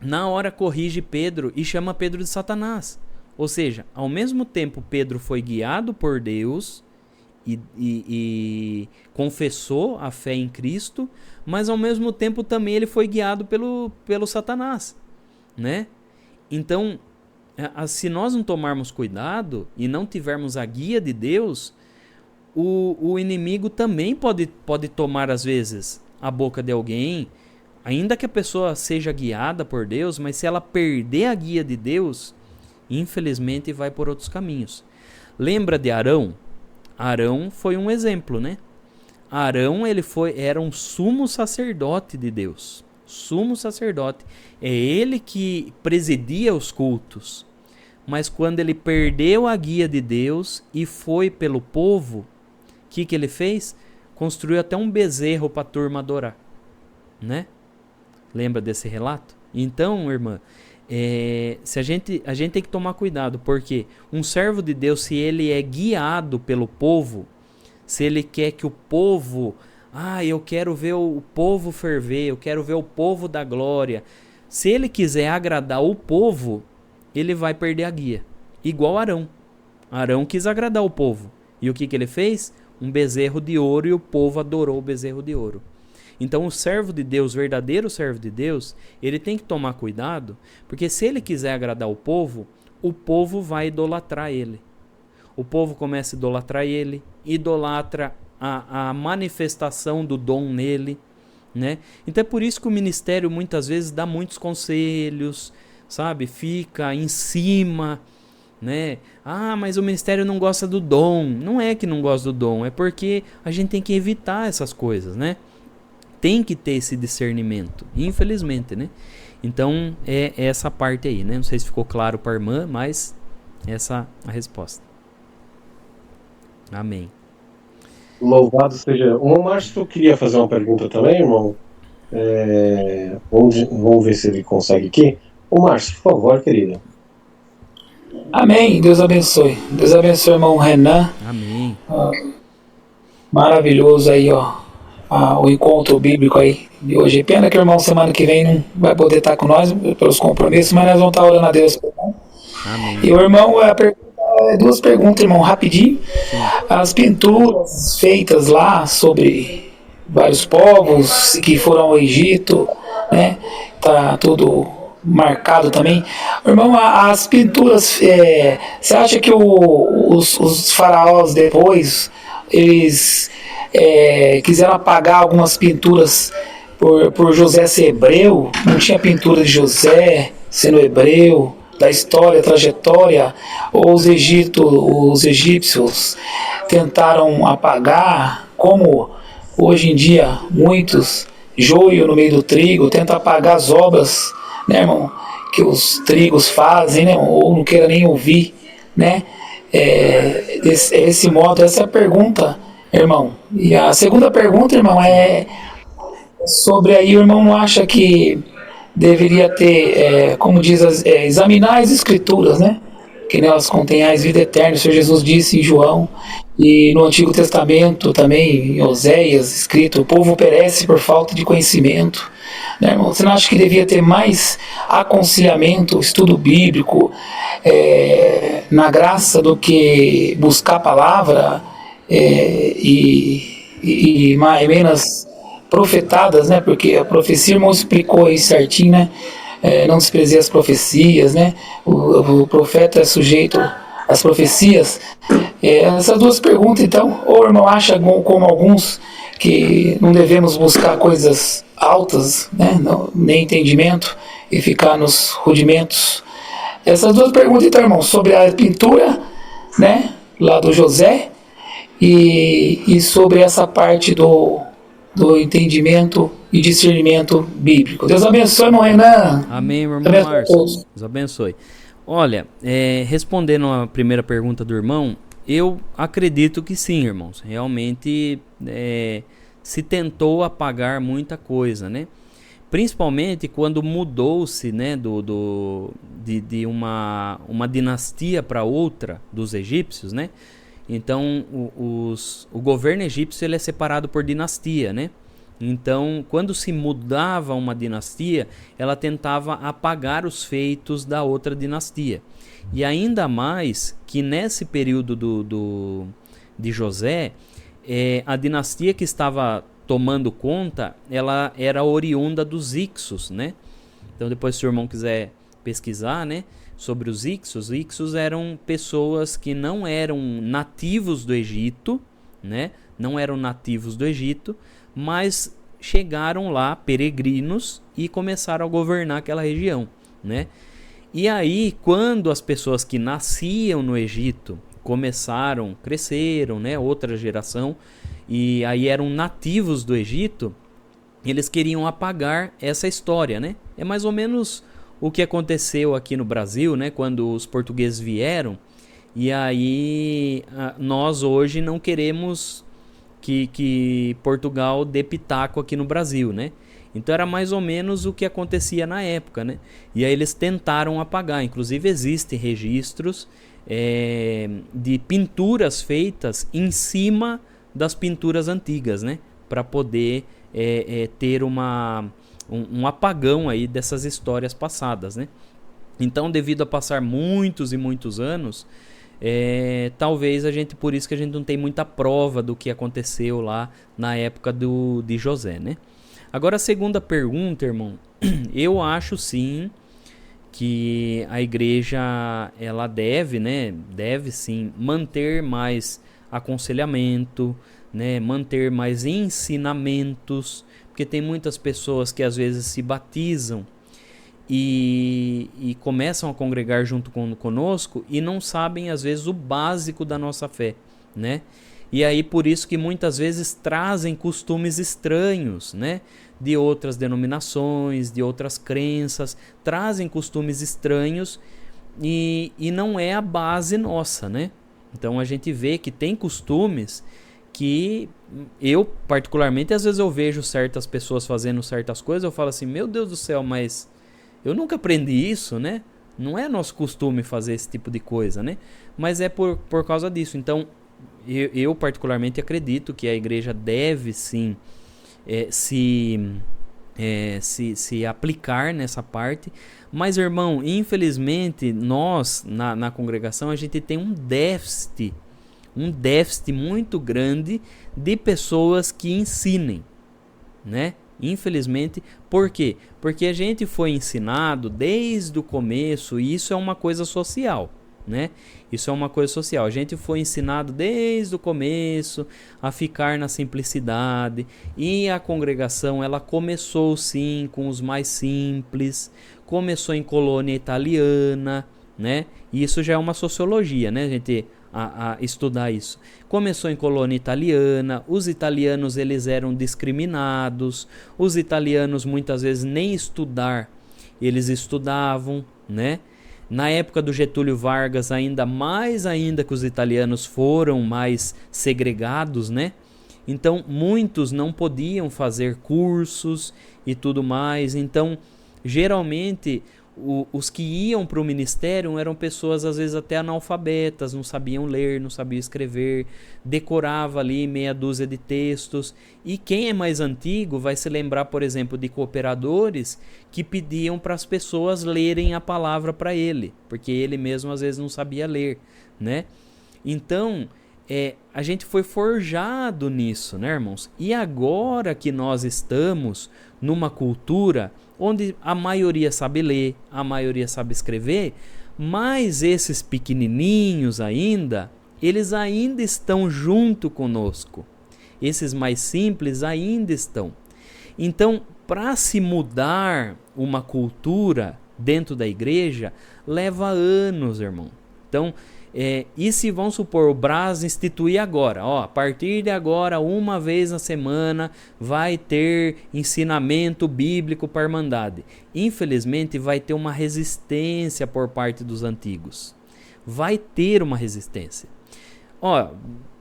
na hora corrige Pedro e chama Pedro de Satanás. Ou seja, ao mesmo tempo Pedro foi guiado por Deus e confessou a fé em Cristo, mas ao mesmo tempo também ele foi guiado pelo Satanás, né? Então se nós não tomarmos cuidado e não tivermos a guia de Deus, o inimigo também pode tomar, às vezes, a boca de alguém, ainda que a pessoa seja guiada por Deus, mas se ela perder a guia de Deus, infelizmente vai por outros caminhos. Lembra de Arão? Arão foi um exemplo, né? Arão, era um sumo sacerdote de Deus. Sumo sacerdote. É ele que presidia os cultos. Mas quando ele perdeu a guia de Deus e foi pelo povo, o que ele fez? Construiu até um bezerro para a turma adorar, né? Lembra desse relato? Então, irmã, a gente tem que tomar cuidado, porque um servo de Deus, se ele é guiado pelo povo, se ele quer que o povo, eu quero ver o povo ferver, eu quero ver o povo da glória, se ele quiser agradar o povo, ele vai perder a guia. Igual Arão. Arão quis agradar o povo. E o que ele fez? Um bezerro de ouro, e o povo adorou o bezerro de ouro. Então o servo de Deus, verdadeiro servo de Deus, ele tem que tomar cuidado, porque se ele quiser agradar o povo vai idolatrar ele. O povo começa a idolatrar ele, idolatra a manifestação do dom nele, né? Então é por isso que o ministério muitas vezes dá muitos conselhos, sabe? Fica em cima, né? Mas o ministério não gosta do dom. Não é que não gosta do dom, é porque a gente tem que evitar essas coisas, né? Tem que ter esse discernimento, infelizmente, né? Então é essa parte aí, né? Não sei se ficou claro para a irmã, mas essa é a resposta. Amém. Louvado seja. O Márcio queria fazer uma pergunta também, irmão. Vamos ver se ele consegue aqui. O Márcio, por favor, querida. Amém. Deus abençoe. Deus abençoe, irmão Renan. Amém. Maravilhoso aí, o encontro bíblico aí de hoje. Pena que o irmão semana que vem não vai poder estar com nós pelos compromissos, mas nós vamos estar orando a Deus. Amém. E o irmão, duas perguntas, irmão, rapidinho. As pinturas feitas lá sobre vários povos que foram ao Egito, né? Tá tudo marcado também. Irmão, as pinturas, você acha que os faraós depois, eles quiseram apagar algumas pinturas por José ser hebreu? Não tinha pintura de José sendo hebreu, da história, trajetória, ou os egípcios tentaram apagar, como hoje em dia muitos, joio no meio do trigo, tentam apagar as obras, né, irmão, que os trigos fazem, né, ou não queira nem ouvir, né? Desse modo, essa é a pergunta, irmão. E a segunda pergunta, irmão, é sobre aí, o irmão não acha que deveria ter, como diz, examinar as escrituras, né? Que nelas contém a vida eterna, o Senhor Jesus disse em João, e no Antigo Testamento também, em Oséias, escrito, o povo perece por falta de conhecimento. Né, irmão? Você não acha que devia ter mais aconselhamento, estudo bíblico, na graça, do que buscar a palavra e menos profetadas, né? Porque a profecia, irmão, explicou aí certinho, né? Não desprezei as profecias, né? O profeta é sujeito às profecias. Essas duas perguntas, então, ou o irmão acha, como alguns, que não devemos buscar coisas altas, né? Nem entendimento, e ficar nos rudimentos. Essas duas perguntas, então, irmão, sobre a pintura, né? Lá do José, e sobre essa parte do entendimento e discernimento bíblico. Deus abençoe, irmão Renan. Amém, irmão Márcio. Deus abençoe. Olha, respondendo a primeira pergunta do irmão, eu acredito que sim, irmãos. Realmente se tentou apagar muita coisa, né? Principalmente quando mudou-se, né, de uma dinastia para outra dos egípcios, né? Então, o governo egípcio ele é separado por dinastia, né? Então, quando se mudava uma dinastia, ela tentava apagar os feitos da outra dinastia. E ainda mais que nesse período de José, a dinastia que estava tomando conta, ela era oriunda dos Ixos, né? Então, depois, se o irmão quiser pesquisar, né? sobre os Ixos. Os Ixos eram pessoas que não eram nativos do Egito, né? Não eram nativos do Egito, mas chegaram lá, peregrinos, e começaram a governar aquela região, né? E aí, quando as pessoas que nasciam no Egito cresceram, né? Outra geração, e aí eram nativos do Egito, eles queriam apagar essa história, né? É mais ou menos o que aconteceu aqui no Brasil, né? Quando os portugueses vieram, e aí nós hoje não queremos que Portugal dê pitaco aqui no Brasil, né? Então era mais ou menos o que acontecia na época, né? E aí eles tentaram apagar. Inclusive existem registros de pinturas feitas em cima das pinturas antigas, né? Para poder ter um apagão aí dessas histórias passadas, né? Então, devido a passar muitos e muitos anos, talvez por isso que a gente não tem muita prova do que aconteceu lá na época de José, né? Agora, a segunda pergunta, irmão, eu acho sim que a igreja ela deve sim manter mais aconselhamento, né? Manter mais ensinamentos, porque tem muitas pessoas que às vezes se batizam e começam a congregar junto conosco e não sabem às vezes o básico da nossa fé, né? E aí por isso que muitas vezes trazem costumes estranhos, né? De outras denominações, de outras crenças, trazem costumes estranhos e não é a base nossa, né? Então a gente vê que tem costumes que eu particularmente, às vezes eu vejo certas pessoas fazendo certas coisas, eu falo assim, meu Deus do céu, mas eu nunca aprendi isso, né? Não é nosso costume fazer esse tipo de coisa, né? Mas é por causa disso. Então, eu particularmente acredito que a igreja deve sim se aplicar nessa parte. Mas, irmão, infelizmente, nós, na congregação, a gente tem um déficit muito grande de pessoas que ensinem, né? Infelizmente, por quê? Porque a gente foi ensinado desde o começo, e isso é uma coisa social, né? Isso é uma coisa social. A gente foi ensinado desde o começo a ficar na simplicidade, e a congregação ela começou sim com os mais simples, começou em colônia italiana, né? E isso já é uma sociologia, né? A gente a estudar isso. Começou em colônia italiana, os italianos eles eram discriminados, os italianos muitas vezes nem estudar eles estudavam, né? Na época do Getúlio Vargas ainda que os italianos foram mais segregados, né? Então muitos não podiam fazer cursos e tudo mais, então geralmente os que iam para o ministério eram pessoas às vezes até analfabetas, não sabiam ler, não sabiam escrever, decorava ali meia dúzia de textos. E quem é mais antigo vai se lembrar, por exemplo, de cooperadores que pediam para as pessoas lerem a palavra para ele, porque ele mesmo às vezes não sabia ler, né? Então, a gente foi forjado nisso, né, irmãos? E agora que nós estamos numa cultura onde a maioria sabe ler, a maioria sabe escrever, mas esses pequenininhos ainda, eles ainda estão junto conosco. Esses mais simples ainda estão. Então, para se mudar uma cultura dentro da igreja, leva anos, irmão. Então, e se vamos supor, o Brás instituir agora, a partir de agora, uma vez na semana, vai ter ensinamento bíblico para a Irmandade. Infelizmente, vai ter uma resistência por parte dos antigos. Vai ter uma resistência.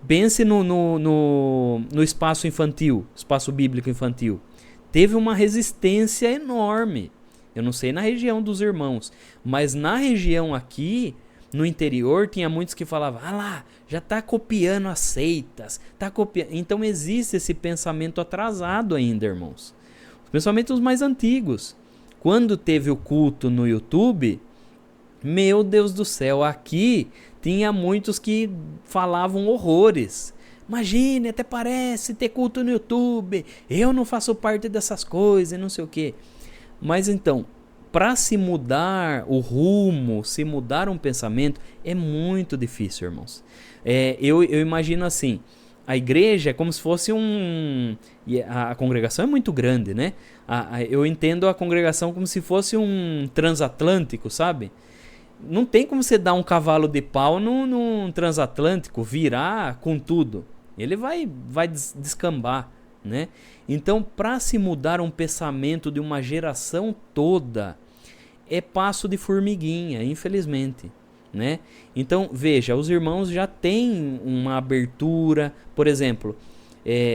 Pense no espaço infantil, espaço bíblico infantil. Teve uma resistência enorme. Eu não sei na região dos irmãos, mas na região aqui, no interior, tinha muitos que falavam, lá, já está copiando as seitas, tá copiando. Então existe esse pensamento atrasado ainda, irmãos. Principalmente os mais antigos. Quando teve o culto no YouTube, meu Deus do céu, aqui tinha muitos que falavam horrores. Imagine, até parece ter culto no YouTube, eu não faço parte dessas coisas, não sei o quê. Mas então, para se mudar o rumo, se mudar um pensamento, é muito difícil, irmãos. Eu imagino assim, a igreja é como se fosse a congregação é muito grande, né? Eu entendo a congregação como se fosse um transatlântico, sabe? Não tem como você dar um cavalo de pau num transatlântico, virar com tudo. Ele vai descambar, né? Então, para se mudar um pensamento de uma geração toda, é passo de formiguinha, infelizmente, né? Então, veja, os irmãos já têm uma abertura, por exemplo,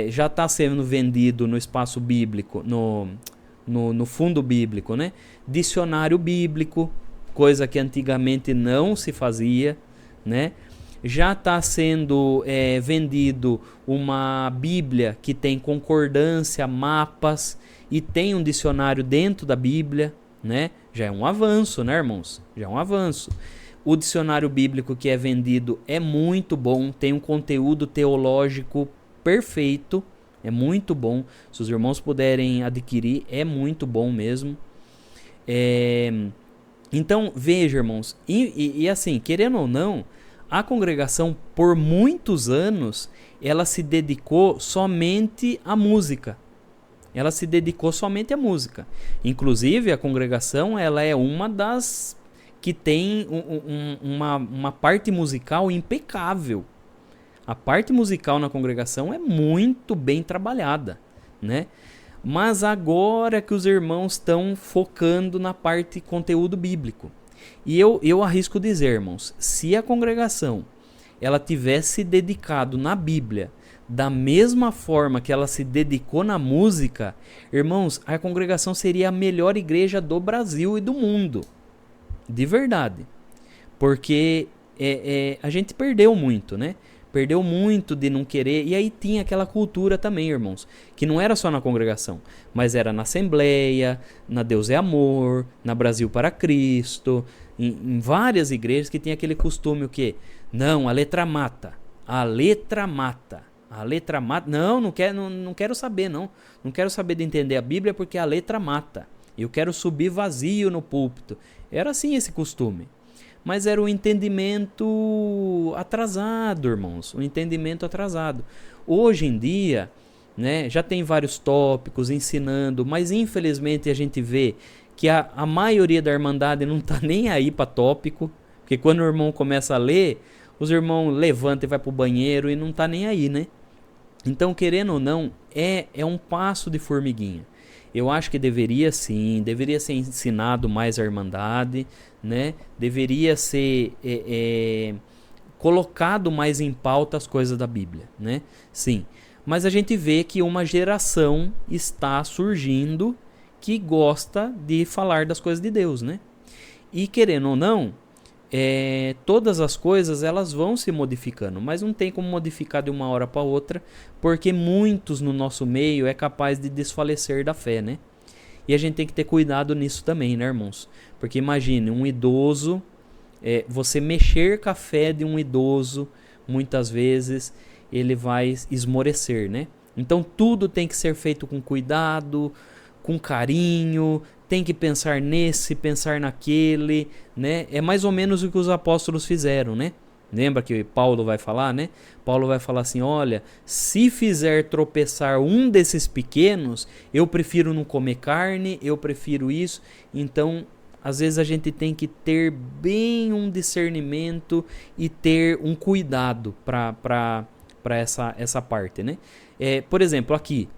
já está sendo vendido no espaço bíblico, no fundo bíblico, né? Dicionário bíblico, coisa que antigamente não se fazia, né? Já está sendo vendido uma Bíblia que tem concordância, mapas e tem um dicionário dentro da Bíblia, né? Já é um avanço, né, irmãos? Já é um avanço. O dicionário bíblico que é vendido é muito bom, tem um conteúdo teológico perfeito, é muito bom. Se os irmãos puderem adquirir, é muito bom mesmo. Então, veja, irmãos, e assim, querendo ou não, a congregação, por muitos anos, ela se dedicou somente à música. Ela se dedicou somente à música. Inclusive, a congregação ela é uma das que tem uma parte musical impecável. A parte musical na congregação é muito bem trabalhada, né? Mas agora que os irmãos estão focando na parte conteúdo bíblico. E eu arrisco dizer, irmãos, se a congregação ela tivesse dedicado na Bíblia da mesma forma que ela se dedicou na música, irmãos, a congregação seria a melhor igreja do Brasil e do mundo. De verdade. Porque a gente perdeu muito, né? Perdeu muito de não querer. E aí tinha aquela cultura também, irmãos, que não era só na congregação, mas era na Assembleia, na Deus é Amor, na Brasil para Cristo, em várias igrejas que tinha aquele costume o quê? Não, a letra mata. A letra mata. A letra mata. Não quero saber, não. Não quero saber de entender a Bíblia porque a letra mata. Eu quero subir vazio no púlpito. Era assim esse costume. Mas era um entendimento atrasado, irmãos. Um entendimento atrasado. Hoje em dia, né, já tem vários tópicos ensinando, mas infelizmente a gente vê que a maioria da Irmandade não está nem aí para tópico, porque quando o irmão começa a ler, os irmãos levantam e vai para o banheiro e não está nem aí, né? Então, querendo ou não, é um passo de formiguinha. Eu acho que deveria ser ensinado mais a Irmandade, né? Deveria ser colocado mais em pauta as coisas da Bíblia, né? Sim, mas a gente vê que uma geração está surgindo que gosta de falar das coisas de Deus, né? E querendo ou não, todas as coisas elas vão se modificando, mas não tem como modificar de uma hora para outra, porque muitos no nosso meio é capaz de desfalecer da fé, né? E a gente tem que ter cuidado nisso também, né, irmãos? Porque imagine, um idoso, você mexer com a fé de um idoso, muitas vezes ele vai esmorecer, né? Então tudo tem que ser feito com cuidado, com carinho, tem que pensar nesse, pensar naquele, né? É mais ou menos o que os apóstolos fizeram, né? Lembra que Paulo vai falar, né? Paulo vai falar assim, olha, se fizer tropeçar um desses pequenos, eu prefiro não comer carne, eu prefiro isso. Então, às vezes a gente tem que ter bem um discernimento e ter um cuidado para essa parte, né? Por exemplo, aqui,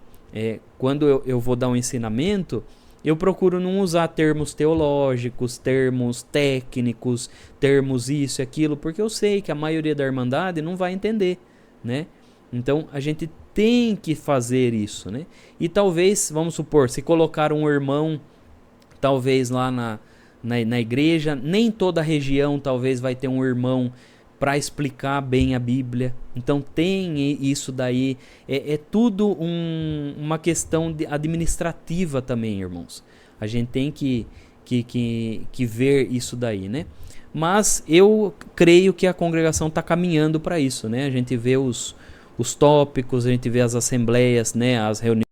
quando eu vou dar um ensinamento, eu procuro não usar termos teológicos, termos técnicos, termos isso e aquilo, porque eu sei que a maioria da Irmandade não vai entender, né? Então, a gente tem que fazer isso, né? E talvez, vamos supor, se colocar um irmão, talvez lá na igreja, nem toda região talvez vai ter um irmão para explicar bem a Bíblia. Então tem isso daí, é tudo uma questão administrativa também, irmãos. A gente tem que ver isso daí, né? Mas eu creio que a congregação está caminhando para isso, né? A gente vê os tópicos, a gente vê as assembleias, né? As reuniões